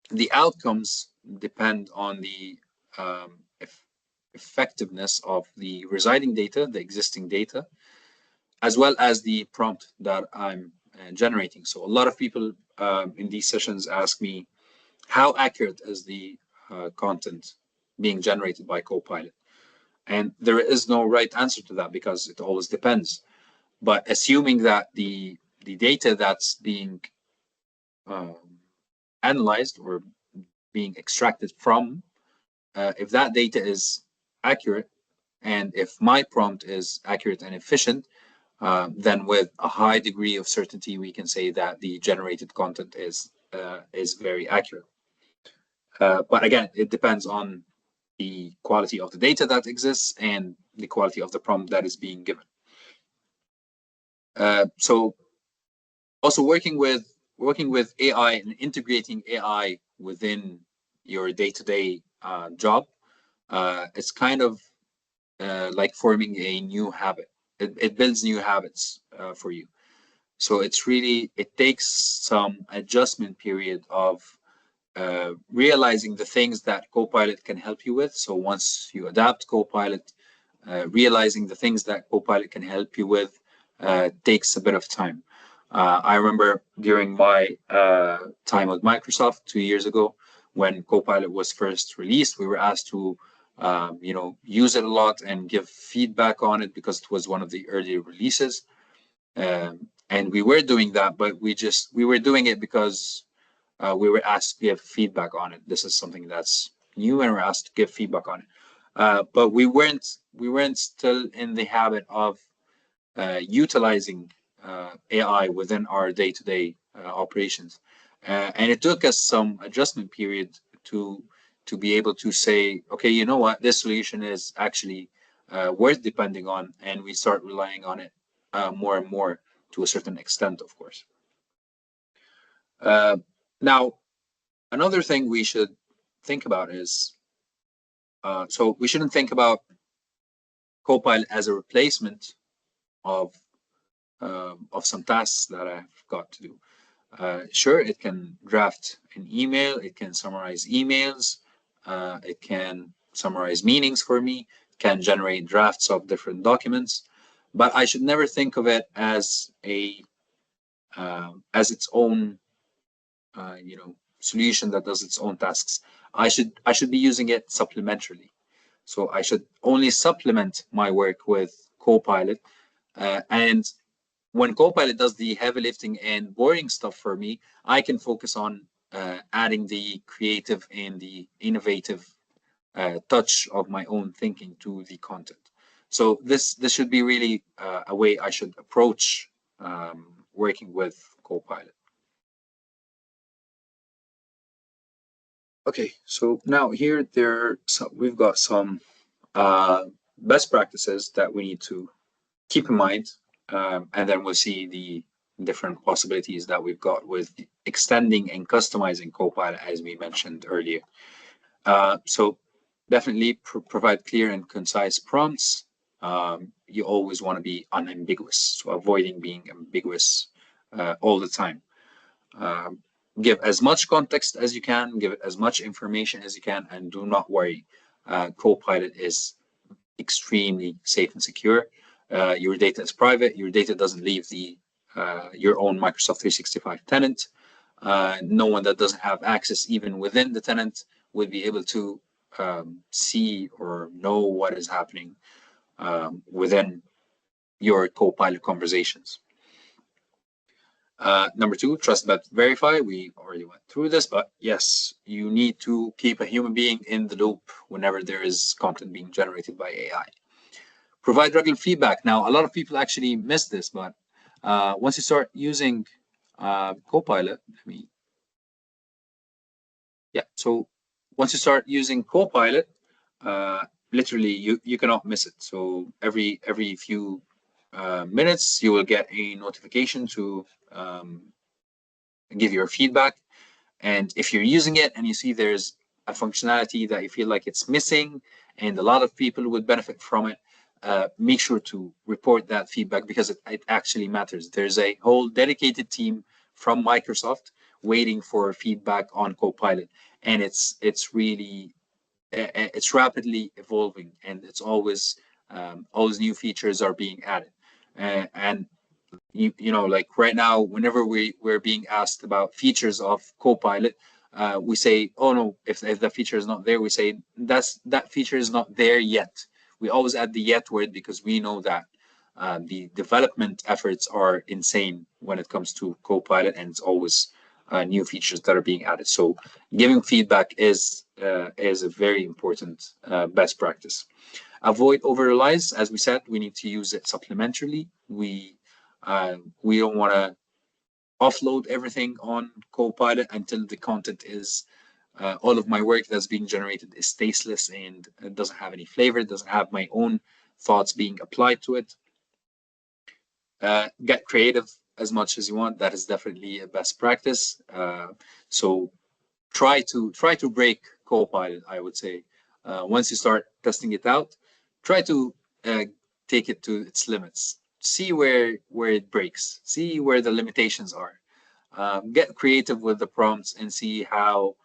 the outcomes depend on the effectiveness of the residing data, the existing data, as well as the prompt that I'm generating. So a lot of people in these sessions ask me, how accurate is the content being generated by Copilot? And there is no right answer to that because it always depends. But assuming that the data that's being um, analyzed or being extracted from, if that data is accurate, and if my prompt is accurate and efficient, then with a high degree of certainty, we can say that the generated content is very accurate. But again, it depends on the quality of the data that exists and the quality of the prompt that is being given. So also working with AI and integrating AI within your day-to-day job, it's kind of like forming a new habit. It builds new habits for you. So it takes some adjustment period of realizing the things that Copilot can help you with. So once you adapt Copilot, realizing the things that Copilot can help you with takes a bit of time. I remember during my time with Microsoft 2 years ago, when Copilot was first released, we were asked to, use it a lot and give feedback on it because it was one of the early releases. And we were doing that, but we were doing it because we were asked to give feedback on it. This is something that's new, and we're asked to give feedback on it. But we weren't still in the habit of utilizing AI within our day-to-day operations, and it took us some adjustment period to be able to say, okay, you know what, this solution is actually worth depending on, and we start relying on it more and more to a certain extent, of course. Now, another thing we should think about is, so we shouldn't think about Copilot as a replacement of some tasks that I've got to do. Sure, it can draft an email, it can summarize emails, it can summarize meanings for me, can generate drafts of different documents, but I should never think of it as as its own solution that does its own tasks. I should be using it supplementarily. So I should only supplement my work with Copilot, and when Copilot does the heavy lifting and boring stuff for me, I can focus on adding the creative and the innovative touch of my own thinking to the content. So this should be really a way I should approach working with Copilot. Okay, so now we've got some best practices that we need to keep in mind, and then we'll see the different possibilities that we've got with extending and customizing Copilot, as we mentioned earlier. So definitely provide clear and concise prompts. You always want to be unambiguous, so avoiding being ambiguous all the time. Um, give as much context as you can, give it as much information as you can, and do not worry. Copilot is extremely safe and secure. Your data is private. Your data doesn't leave the your own Microsoft 365 tenant. No one that doesn't have access, even within the tenant, would be able to see or know what is happening within your Copilot conversations. Number two, trust but verify. We already went through this, but yes, you need to keep a human being in the loop whenever there is content being generated by AI. Provide regular feedback. Now, a lot of people actually miss this, but once you start using Copilot, so once you start using Copilot, literally you cannot miss it. So every few minutes, you will get a notification to give your feedback. And if you're using it and you see there's a functionality that you feel like it's missing and a lot of people would benefit from it, make sure to report that feedback because it actually matters. There's a whole dedicated team from Microsoft waiting for feedback on Copilot, and it's really it's rapidly evolving, and it's always new features are being added, and you know, like right now, whenever we're being asked about features of Copilot, we say, oh no, if the feature is not there, we say that feature is not there yet. We always add the yet word because we know that the development efforts are insane when it comes to Copilot, and it's always new features that are being added. So giving feedback is a very important best practice. Avoid over reliance. As we said, we need to use it supplementarily. We don't want to offload everything on Copilot until the content is all of my work that's being generated is tasteless and it doesn't have any flavor, it doesn't have my own thoughts being applied to it. Get creative as much as you want. That is definitely a best practice. So try to break Copilot, I would say. Once you start testing it out, try to take it to its limits. See where it breaks. See where the limitations are. Get creative with the prompts and see how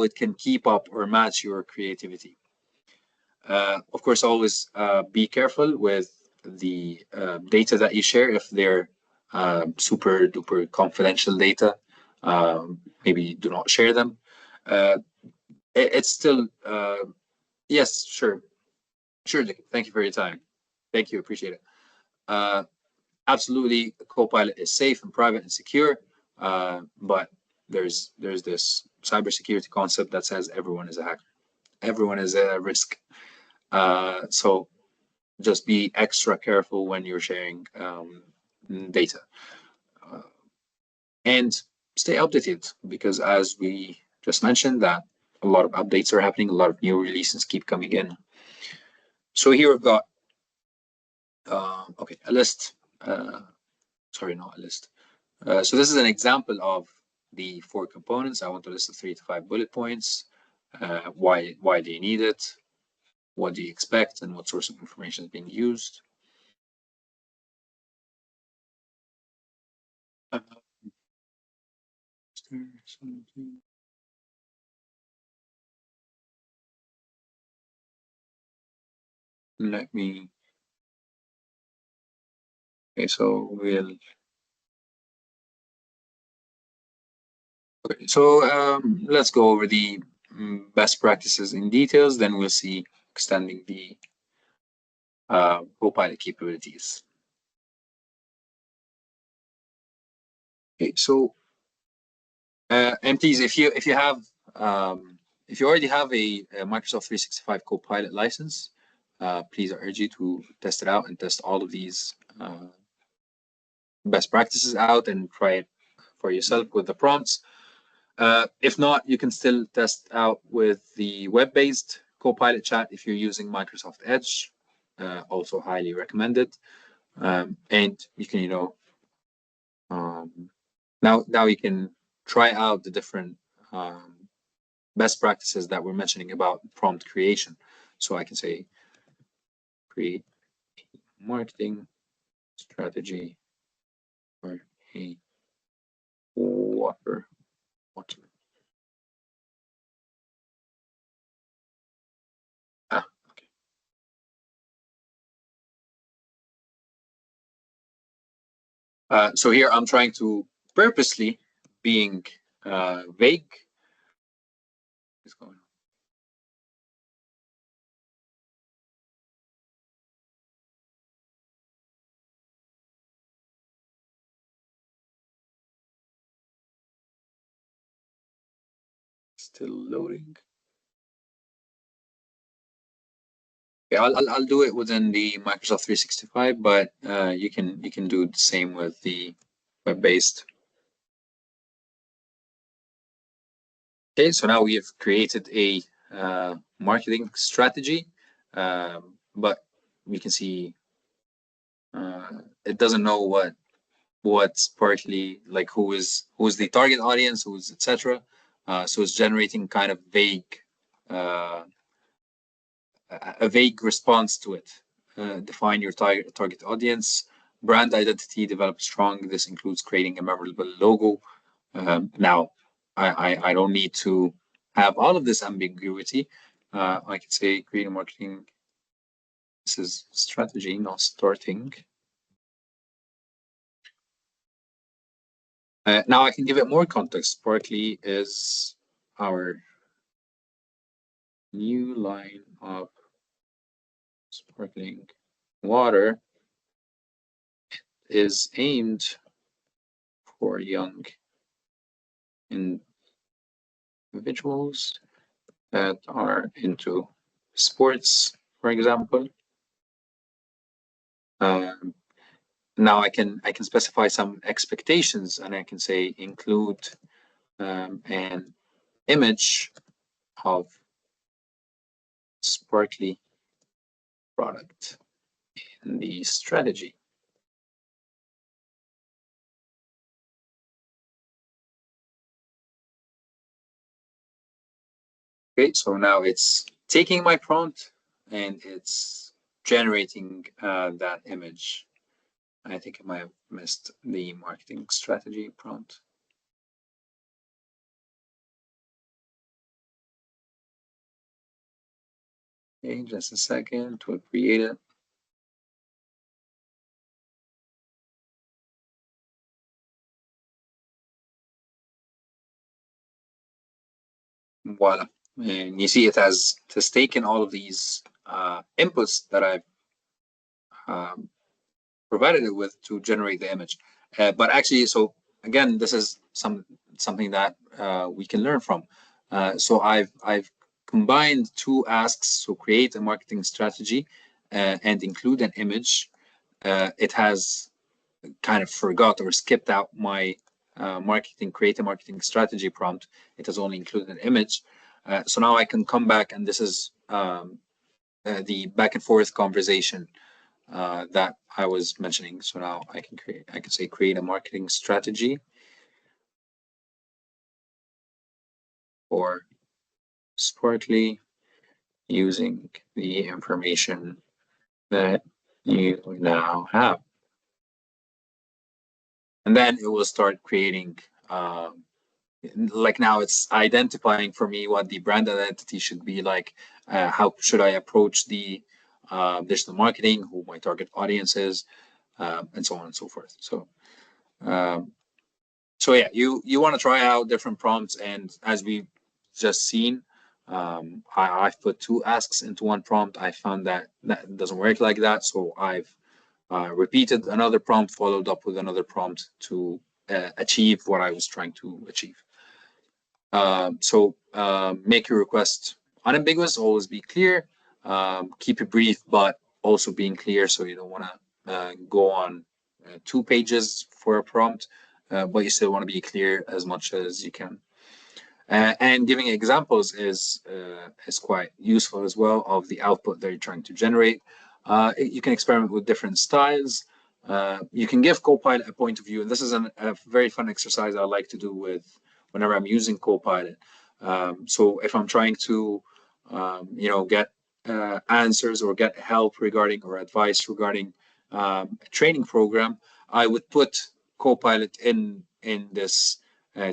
it can keep up or match your creativity. Of course, always be careful with the data that you share. If they're super duper confidential data, maybe do not share them. Uh, it's still yes, sure, Dick. Thank you for your time. Thank you, appreciate it. Uh, Absolutely, Copilot is safe and private and secure, but there's this cybersecurity concept that says everyone is a hacker, everyone is a risk. So just be extra careful when you're sharing data, uh, and stay updated because as we just mentioned that a lot of updates are happening, a lot of new releases keep coming in. So here we've got okay, a list. Sorry, not a list. So this is an example of the four components. I want to list the 3 to 5 bullet points. Why do you need it? What do you expect? And what source of information is being used? Uh, Let me. Okay, so we'll. Okay, so let's go over the best practices in details. Then we'll see extending the Copilot capabilities. Okay, so MTs, if you already have a Microsoft 365 Copilot license, please I urge you to test it out and test all of these best practices out and try it for yourself with the prompts. If not, you can still test out with the web-based Copilot chat if you're using Microsoft Edge. Also highly recommended. And you can, um, now you can try out the different best practices that we're mentioning about prompt creation. So I can say create marketing strategy for a water bottle. Okay. So here I'm trying to purposely being vague. What's going on? Still loading. Yeah, I'll do it within the Microsoft 365, but you can do the same with the web-based. Okay, so now we have created a marketing strategy, but we can see it doesn't know what's partly like who's the target audience, who's etc. So it's generating kind of vague uh, a vague response to it. Define your target audience. Brand identity, develop strong. This includes creating a memorable logo. Now, I don't need to have all of this ambiguity. I can say create a marketing. This is strategy, not starting. Now I can give it more context. Sparkly is our new line of sparkling water is aimed for young individuals that are into sports, for example. Um, Now I can specify some expectations, and I can say include an image of sparkly product in the strategy. Okay, so now it's taking my prompt and it's generating that image. I think I might have missed the marketing strategy prompt. Okay, just a second to create it. Voila. And you see it has taken all of these inputs that I've um, provided it with to generate the image. But actually, so again, this is something that we can learn from. So I've combined two asks, so create a marketing strategy and include an image. It has kind of forgot or skipped out my create a marketing strategy prompt. It has only included an image. So now I can come back, and this is the back and forth conversation that I was mentioning. So now I can say create a marketing strategy for Sparkly using the information that you now have. And then it will start creating, like now it's identifying for me what the brand identity should be like, how should I approach the digital marketing, who my target audience is, and so on and so forth. Um, so yeah, you want to try out different prompts, and as we just seen, I've put two asks into one prompt. I found that that doesn't work like that, so I've repeated another prompt, followed up with another prompt to achieve what I was trying to achieve. Make your request unambiguous, always be clear, keep it brief, but also being clear, so you don't want to go on 2 pages for a prompt, but you still want to be clear as much as you can. And giving examples is quite useful as well of the output that you're trying to generate. You can experiment with different styles. You can give Copilot a point of view, and this is a very fun exercise I like to do with whenever I'm using Copilot. So if I'm trying to, get answers or get help regarding or advice regarding a training program, I would put Copilot in this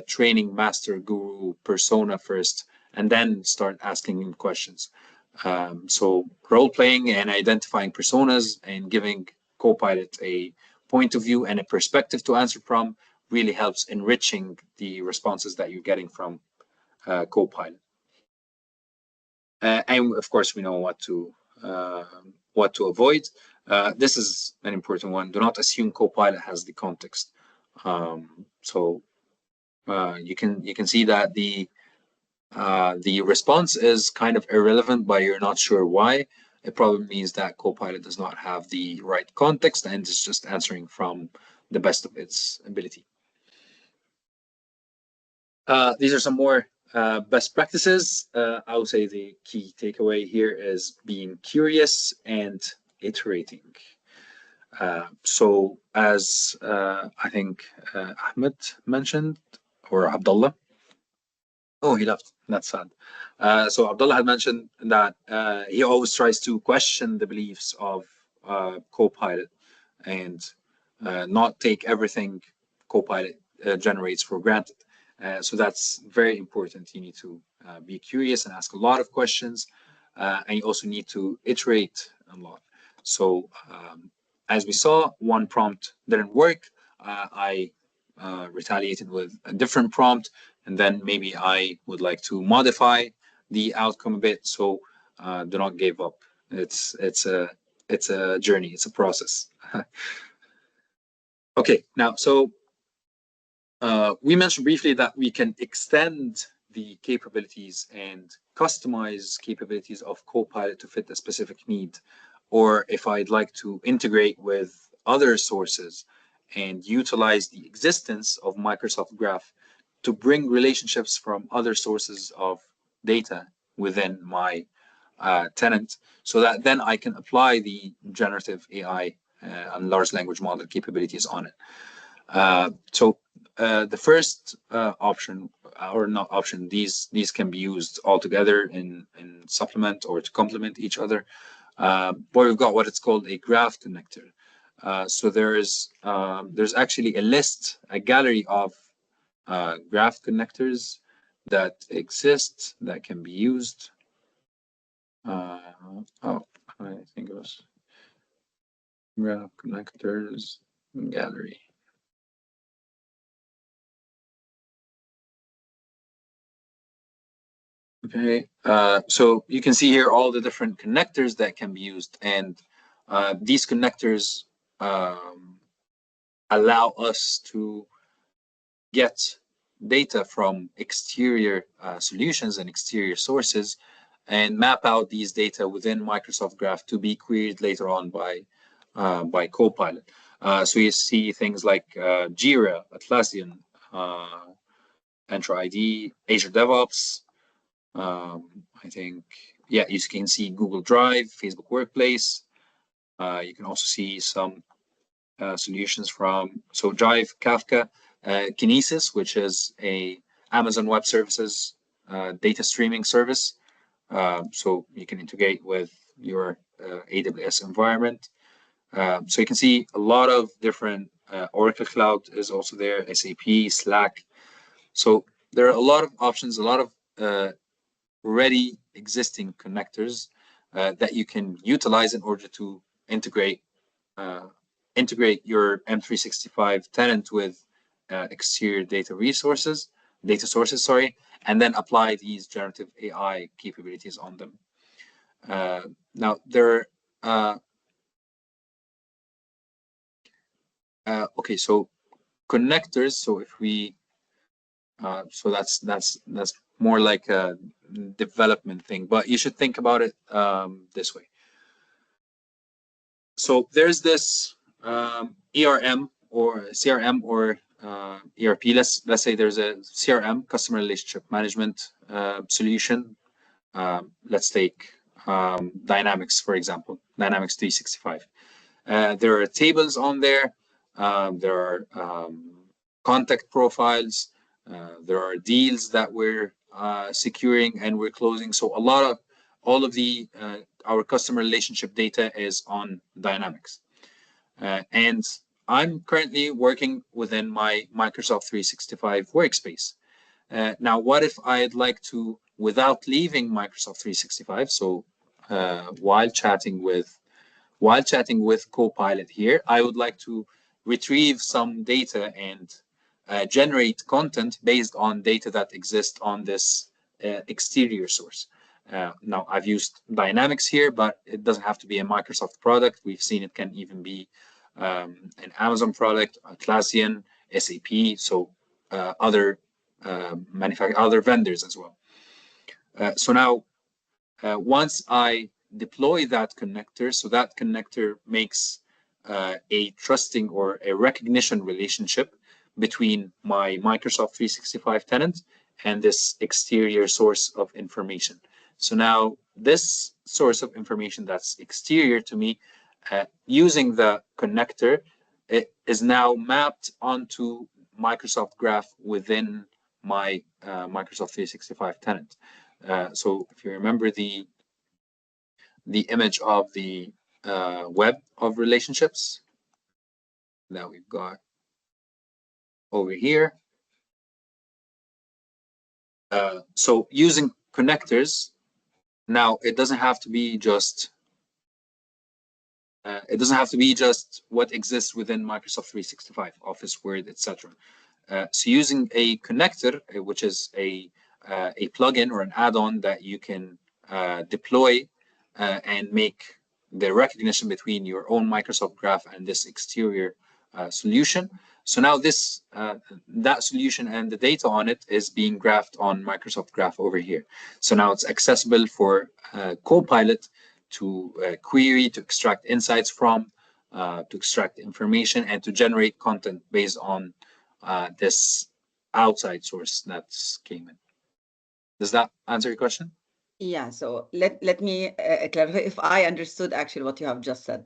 training master guru persona first, and then start asking him questions. So role playing and identifying personas and giving Copilot a point of view and a perspective to answer from really helps enriching the responses that you're getting from Copilot. And of course, we know what to avoid. This is an important one. Do not assume Copilot has the context. So you can see that the response is kind of irrelevant, but you're not sure why. It probably means that Copilot does not have the right context and is just answering from the best of its ability. These are some more best practices. I would say the key takeaway here is being curious and iterating. So as I think Ahmed mentioned, or Abdullah. Oh, he left. That's sad. So Abdullah had mentioned that he always tries to question the beliefs of Copilot and not take everything Copilot generates for granted. So that's very important. You need to be curious and ask a lot of questions, and you also need to iterate a lot. So as we saw, one prompt didn't work. I retaliated with a different prompt, and then maybe I would like to modify the outcome a bit. So do not give up. It's a journey. It's a process. Okay, now so we mentioned briefly that we can extend the capabilities and customize capabilities of Copilot to fit a specific need, or if I'd like to integrate with other sources and utilize the existence of Microsoft Graph to bring relationships from other sources of data within my tenant, so that then I can apply the generative AI and large language model capabilities on it. So the first option, or not option, these can be used all together in supplement or to complement each other. But we've got what it's called a graph connector. So there's actually a list, a gallery of graph connectors that exist that can be used. Oh, I think it was graph connectors gallery. Okay, so you can see here all the different connectors that can be used, and these connectors allow us to get data from exterior solutions and exterior sources and map out these data within Microsoft Graph to be queried later on by Copilot. So you see things like Jira, Atlassian, Entra ID, Azure DevOps. I think, yeah, you can see Google Drive, Facebook Workplace. You can also see some solutions from Drive, Kafka, Kinesis, which is a Amazon Web Services data streaming service. So you can integrate with your AWS environment. So you can see a lot of different Oracle Cloud is also there, SAP, Slack. So there are a lot of options, a lot of already existing connectors that you can utilize in order to integrate your M365 tenant with exterior data sources, sorry, and then apply these generative AI capabilities on them. Now there okay, so connectors. So if we so that's more like a development thing, but you should think about it this way. So there's this ERM or CRM or ERP. Let's say there's a CRM, customer relationship management solution. Let's take Dynamics, for example, Dynamics 365. There are tables on there. There are contact profiles. There are deals that we're securing and we're closing. So a lot of all of the our customer relationship data is on Dynamics. And I'm currently working within my Microsoft 365 workspace. Now, what if I'd like to, without leaving Microsoft 365, so uh, while chatting with while chatting with Copilot here, I would like to retrieve some data and generate content based on data that exists on this exterior source. Now, I've used Dynamics here, but it doesn't have to be a Microsoft product. We've seen it can even be an Amazon product, Atlassian, SAP, so other other vendors as well. So now once I deploy that connector, so that connector makes a trusting or a recognition relationship between my Microsoft 365 tenant and this exterior source of information. So now this source of information that's exterior to me, using the connector, it is now mapped onto Microsoft Graph within my Microsoft 365 tenant. So if you remember the image of the web of relationships that we've got over here. So using connectors, now it doesn't have to be just what exists within Microsoft 365, Office, Word, etc. So using a connector, which is a plugin or an add-on that you can deploy and make the recognition between your own Microsoft Graph and this exterior solution. So now this that solution and the data on it is being graphed on Microsoft Graph over here. So now it's accessible for Copilot to query, to extract insights from, to extract information, and to generate content based on this outside source that's came in. Does that answer your question? Yeah, so let me clarify if I understood actually what you have just said.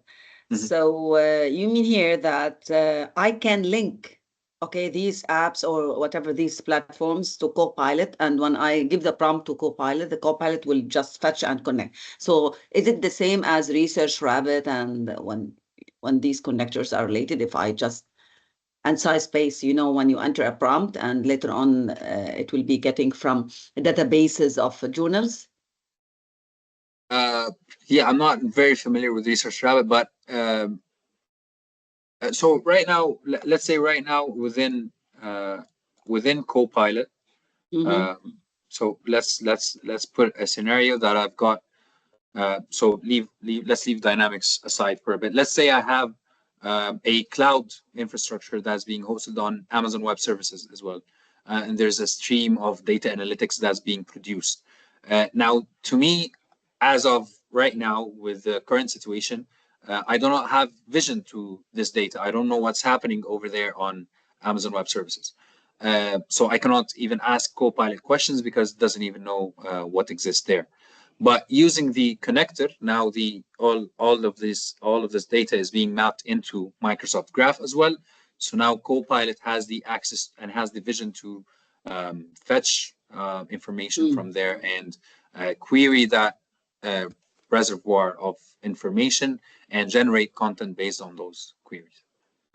So you mean here that I can link, okay, these apps or whatever these platforms to Copilot, and when I give the prompt to Copilot, the Copilot will just fetch and connect. So is it the same as Research Rabbit and when these connectors are related? If I just and SciSpace, you know, when you enter a prompt and later on it will be getting from databases of journals. Yeah, I'm not very familiar with Research Rabbit, but so right now, let's say right now within Copilot. So let's put a scenario that I've got. So let's leave Dynamics aside for a bit. Let's say I have a cloud infrastructure that's being hosted on Amazon Web Services as well, and there's a stream of data analytics that's being produced. Now, to me, as of right now, with the current situation, I do not have vision to this data. I don't know what's happening over there on Amazon Web Services. So I cannot even ask Copilot questions because it doesn't even know what exists there. But using the connector, now all of this data is being mapped into Microsoft Graph as well. So now Copilot has the access and has the vision to fetch information from there and query that reservoir of information and generate content based on those queries.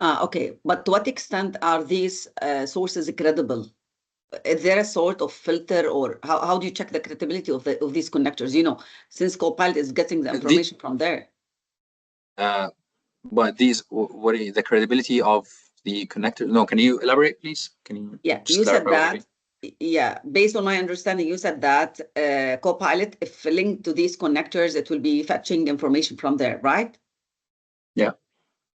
Okay, but to what extent are these sources credible? Is there a sort of filter, or how do you check the credibility of these connectors? You know, since Copilot is getting the information from there. But what is the credibility of the connector? No, can you elaborate, please? Can you? Yeah, you said that. Yeah, based on my understanding, you said that Copilot, if linked to these connectors, it will be fetching information from there, right? Yeah.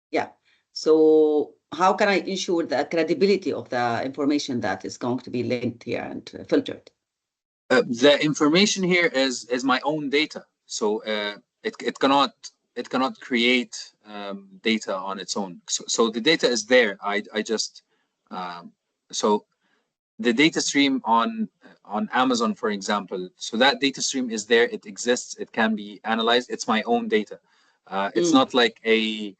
Yeah. So how can I ensure the credibility of the information that is going to be linked here and filtered? The information here is my own data, so it cannot create data on its own. So the data is there. I just so the data stream on Amazon, for example. So that data stream is there. It exists. It can be analyzed. It's my own data. It's not like a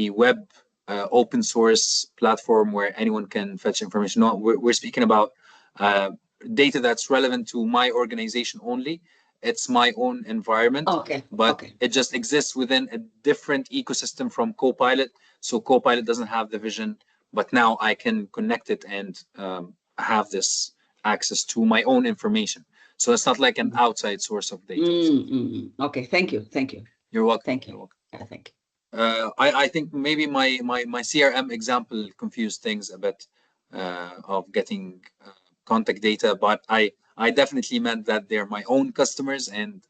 web open source platform where anyone can fetch information. No, we're speaking about data that's relevant to my organization only. It's my own environment, but it just exists within a different ecosystem from Copilot. So Copilot doesn't have the vision, but now I can connect it and have this access to my own information. So it's not like an outside source of data. Okay, thank you. You're welcome. Thank you. You're welcome. Thank you. I think maybe my CRM example confused things a bit of getting contact data, but I definitely meant that they're my own customers, and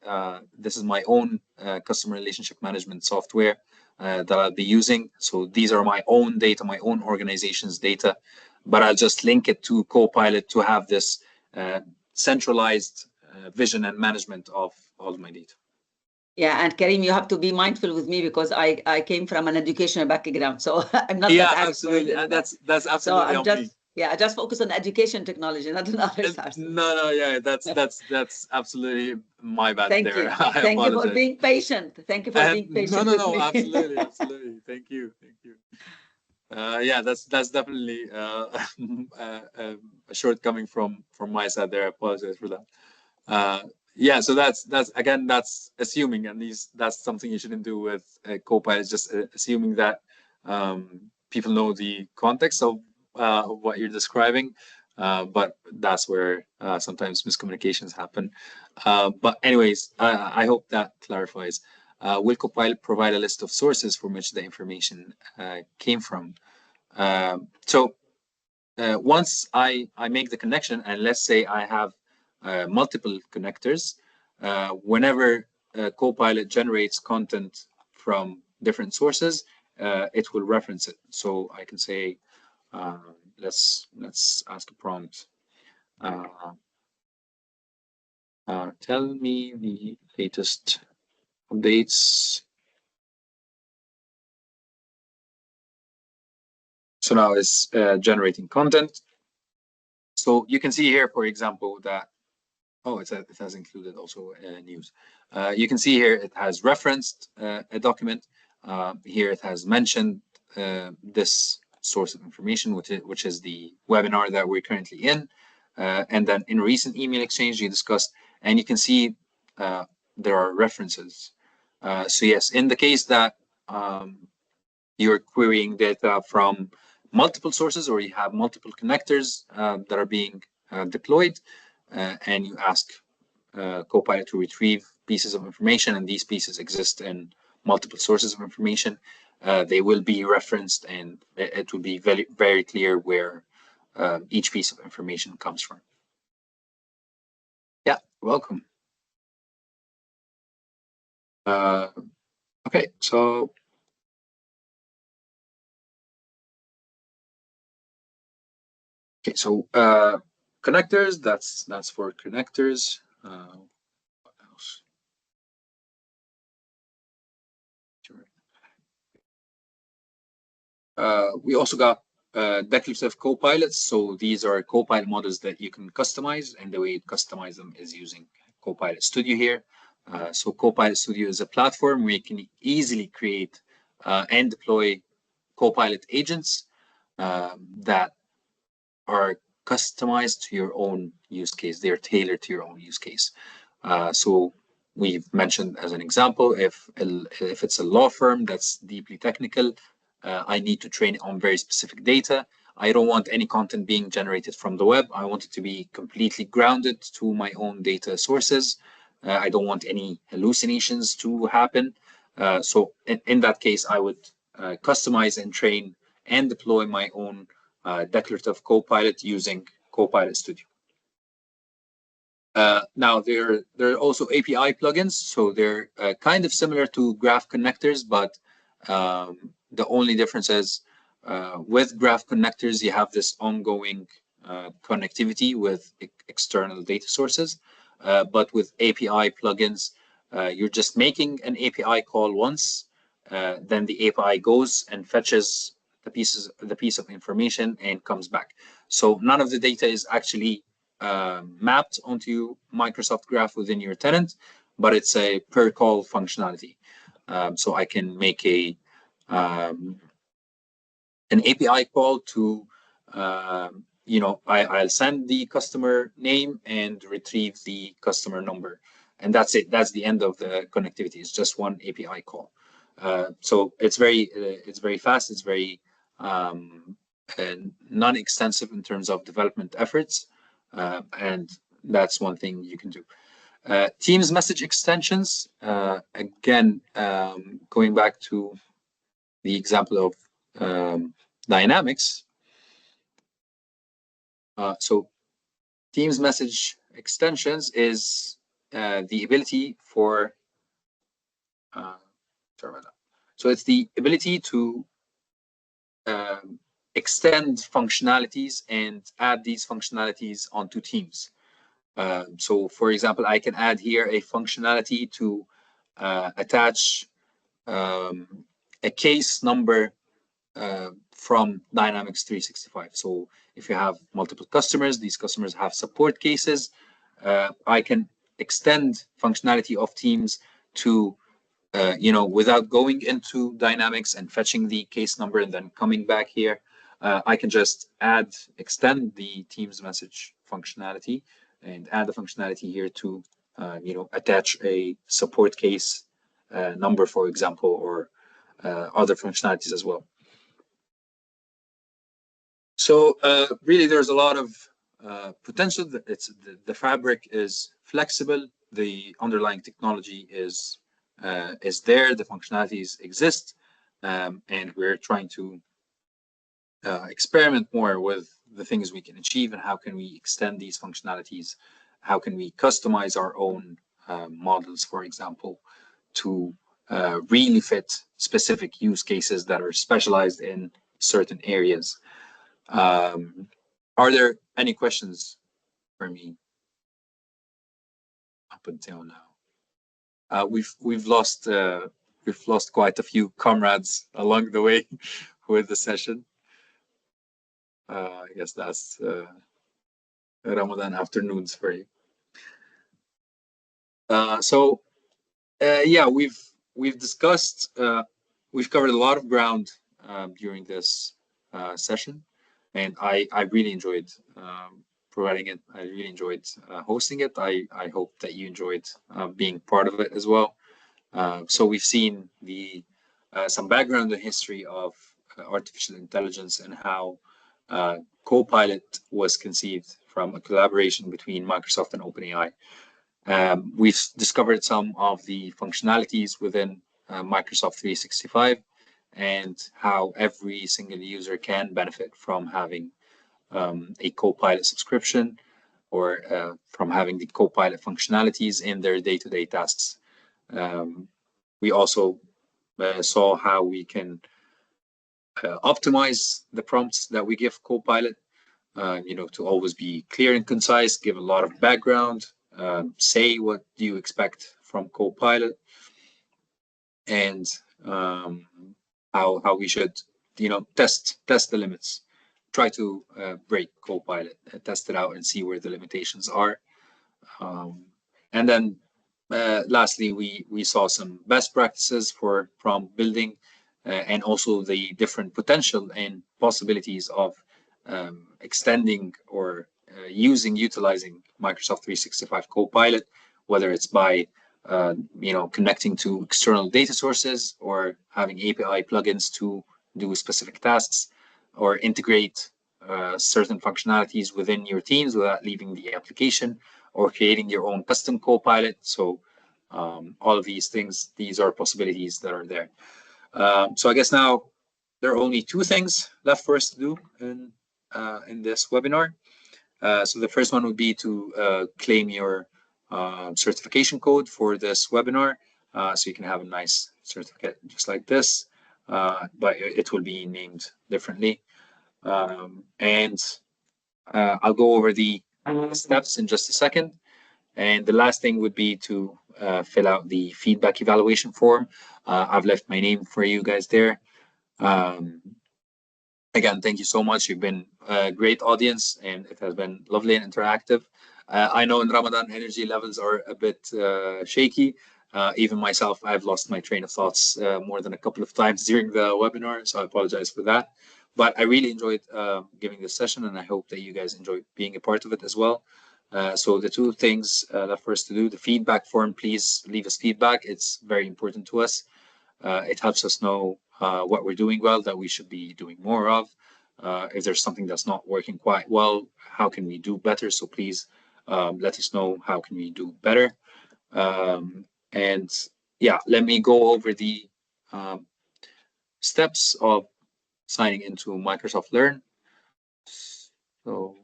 this is my own customer relationship management software that I'll be using. So these are my own data, my own organization's data, but I'll just link it to Copilot to have this centralized vision and management of all my data. Yeah, and Karim, you have to be mindful with me because I came from an educational background, so I'm not that absolutely. That's absolutely. So I'm just I just focus on education technology, not on other stuff. No, that's absolutely my bad. Thank you. Thank you for being patient. Thank you for being patient. No, absolutely. Thank you. Yeah, that's definitely a shortcoming from my side there. I apologize for that. Yeah, so that's again, that's assuming, and that's something you shouldn't do with Copilot, just assuming that people know the context of what you're describing, but that's where sometimes miscommunications happen. But anyways, I hope that clarifies. Will Copilot provide a list of sources from which the information came from? So once I make the connection, and let's say I have multiple connectors, whenever Copilot generates content from different sources, it will reference it. So I can say, let's ask a prompt. Tell me the latest updates. So now it's generating content. So you can see here, for example, that it has included also news. You can see here it has referenced a document. Here it has mentioned this source of information, which is the webinar that we're currently in. And then in recent email exchange you discussed, and you can see there are references. So yes, in the case that you're querying data from multiple sources, or you have multiple connectors that are being deployed, and you ask Copilot to retrieve pieces of information, and these pieces exist in multiple sources of information, they will be referenced, and it will be very, very clear where each piece of information comes from. Yeah, welcome. Okay, so connectors, that's for connectors. What else? We also got declarative copilots. So these are Copilot models that you can customize, and the way you customize them is using Copilot Studio here. So Copilot Studio is a platform where you can easily create and deploy Copilot agents that are customized to your own use case. They're tailored to your own use case. So we've mentioned as an example, if it's a law firm that's deeply technical, I need to train it on very specific data. I don't want any content being generated from the web. I want it to be completely grounded to my own data sources. I don't want any hallucinations to happen. So in that case, I would customize and train and deploy my own declarative Copilot using Copilot Studio. Now there are also API plugins, so they're kind of similar to graph connectors, but the only difference is with graph connectors you have this ongoing connectivity with external data sources, but with API plugins you're just making an API call once, then the API goes and fetches the piece of information and comes back. So none of the data is actually mapped onto Microsoft Graph within your tenant, but it's a per call functionality. So I can make an API call to I'll send the customer name and retrieve the customer number, and that's it. That's the end of the connectivity. It's just one API call. So it's very fast. It's very non-extensive in terms of development efforts, and that's one thing you can do. Teams message extensions. Again, going back to the example of Dynamics. So Teams message extensions is the ability for, sorry about that. So it's the ability to extend functionalities and add these functionalities onto Teams. So for example, I can add here a functionality to attach a case number from Dynamics 365. So if you have multiple customers, these customers have support cases, I can extend functionality of Teams to, without going into Dynamics and fetching the case number and then coming back here, I can just extend the Teams message functionality and add the functionality here to, attach a support case number, for example, or other functionalities as well. So really, there's a lot of potential. The fabric is flexible. The underlying technology is there. The functionalities exist, and we're trying to experiment more with the things we can achieve and how can we extend these functionalities. How can we customize our own models, for example, to really fit specific use cases that are specialized in certain areas. Are there any questions for me up until now? We've lost quite a few comrades along the way with the session. I guess that's Ramadan afternoons for you. Yeah, we've discussed, we've covered a lot of ground during this session, and I really enjoyed providing it. I really enjoyed hosting it. I hope that you enjoyed being part of it as well. So we've seen some background and history of artificial intelligence and how Copilot was conceived from a collaboration between Microsoft and OpenAI. We've discovered some of the functionalities within Microsoft 365 and how every single user can benefit from having a Copilot subscription or from having the Copilot functionalities in their day-to-day tasks. We also saw how we can optimize the prompts that we give Copilot, to always be clear and concise, give a lot of background, say what do you expect from Copilot, and how we should, test the limits, try to break Copilot, test it out and see where the limitations are. And then lastly, we saw some best practices for prompt building and also the different potential and possibilities of extending or utilizing Microsoft 365 Copilot, whether it's by connecting to external data sources or having API plugins to do specific tasks, or integrate certain functionalities within your teams without leaving the application, or creating your own custom Copilot. So all of these things, these are possibilities that are there. So I guess now there are only two things left for us to do in this webinar. So the first one would be to claim your certification code for this webinar. So you can have a nice certificate just like this, but it will be named differently. And I'll go over the steps in just a second. And the last thing would be to fill out the feedback evaluation form. I've left my name for you guys there. Again, thank you so much. You've been a great audience and it has been lovely and interactive. I know in Ramadan energy levels are a bit shaky. Even myself, I've lost my train of thoughts more than a couple of times during the webinar, so I apologize for that. But I really enjoyed giving this session, and I hope that you guys enjoy being a part of it as well. So the two things left for us to do: the feedback form. Please leave us feedback. It's very important to us. It helps us know what we're doing well, that we should be doing more of. If there's something that's not working quite well, how can we do better? So please let us know how can we do better. And yeah, let me go over the steps of signing into Microsoft Learn. So,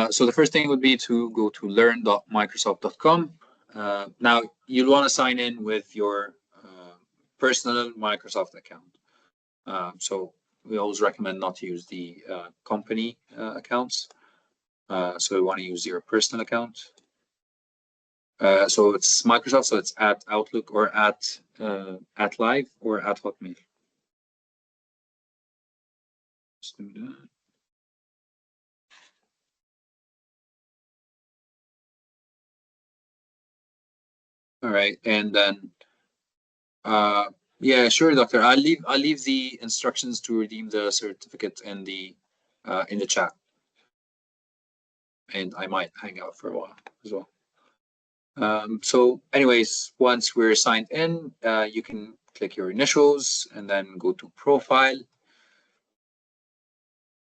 so the first thing would be to go to learn.microsoft.com. Now, you'll want to sign in with your personal Microsoft account. So we always recommend not to use the company accounts. So you want to use your personal account. So it's Microsoft, so it's at Outlook or at Live or at Hotmail. Just do that. All right, and then yeah, sure, doctor. I'll leave the instructions to redeem the certificate in the chat, and I might hang out for a while as well. So anyways, once we're signed in, you can click your initials and then go to profile.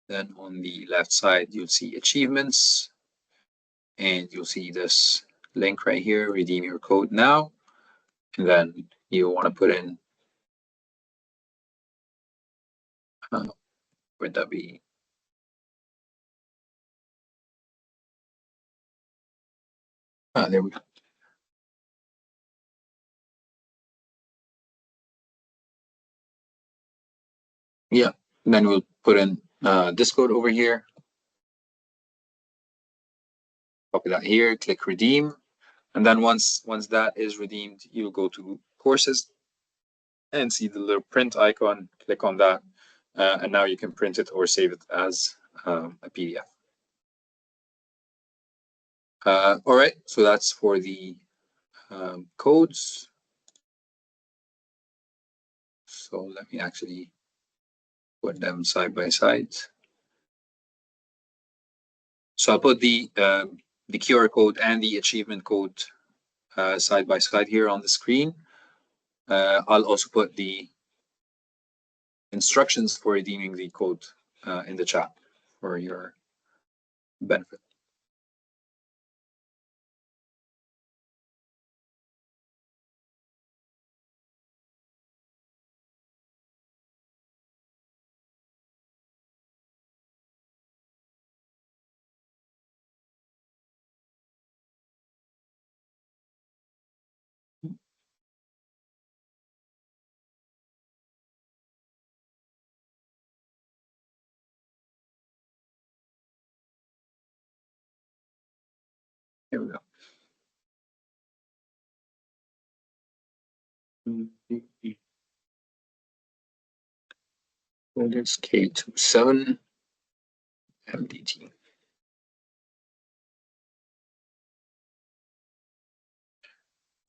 Then on the left side, you'll see achievements, and you'll see this link right here, redeem your code now. And then you want to put in, where'd that be? There we go. Yeah, and then we'll put in this code over here. Copy that here, click redeem. And then once that is redeemed, you'll go to courses and see the little print icon, click on that. And now you can print it or save it as a PDF. All right, so that's for the codes. So let me actually put them side by side. So I'll put the QR code and the achievement code side by side here on the screen. I'll also put the instructions for redeeming the code in the chat for your benefit. Here we go. Folders K27 MDT.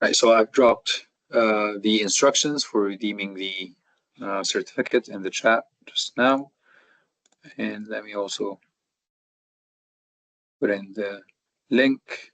Right, so I've dropped the instructions for redeeming the certificate in the chat just now. And let me also put in the link.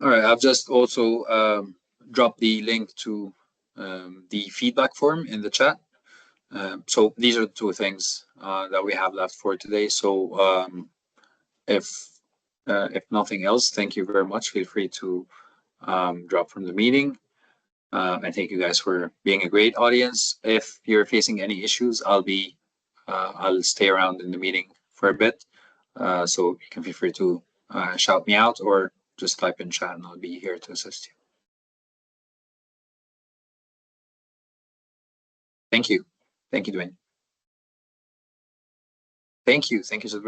All right, I've just also dropped the link to the feedback form in the chat. So these are the two things that we have left for today. So if nothing else, thank you very much. Feel free to drop from the meeting. And thank you guys for being a great audience. If you're facing any issues, I'll stay around in the meeting for a bit. So you can feel free to shout me out or just type in chat and I'll be here to assist you. Thank you. Thank you, Dwayne. Thank you. Thank you so very much.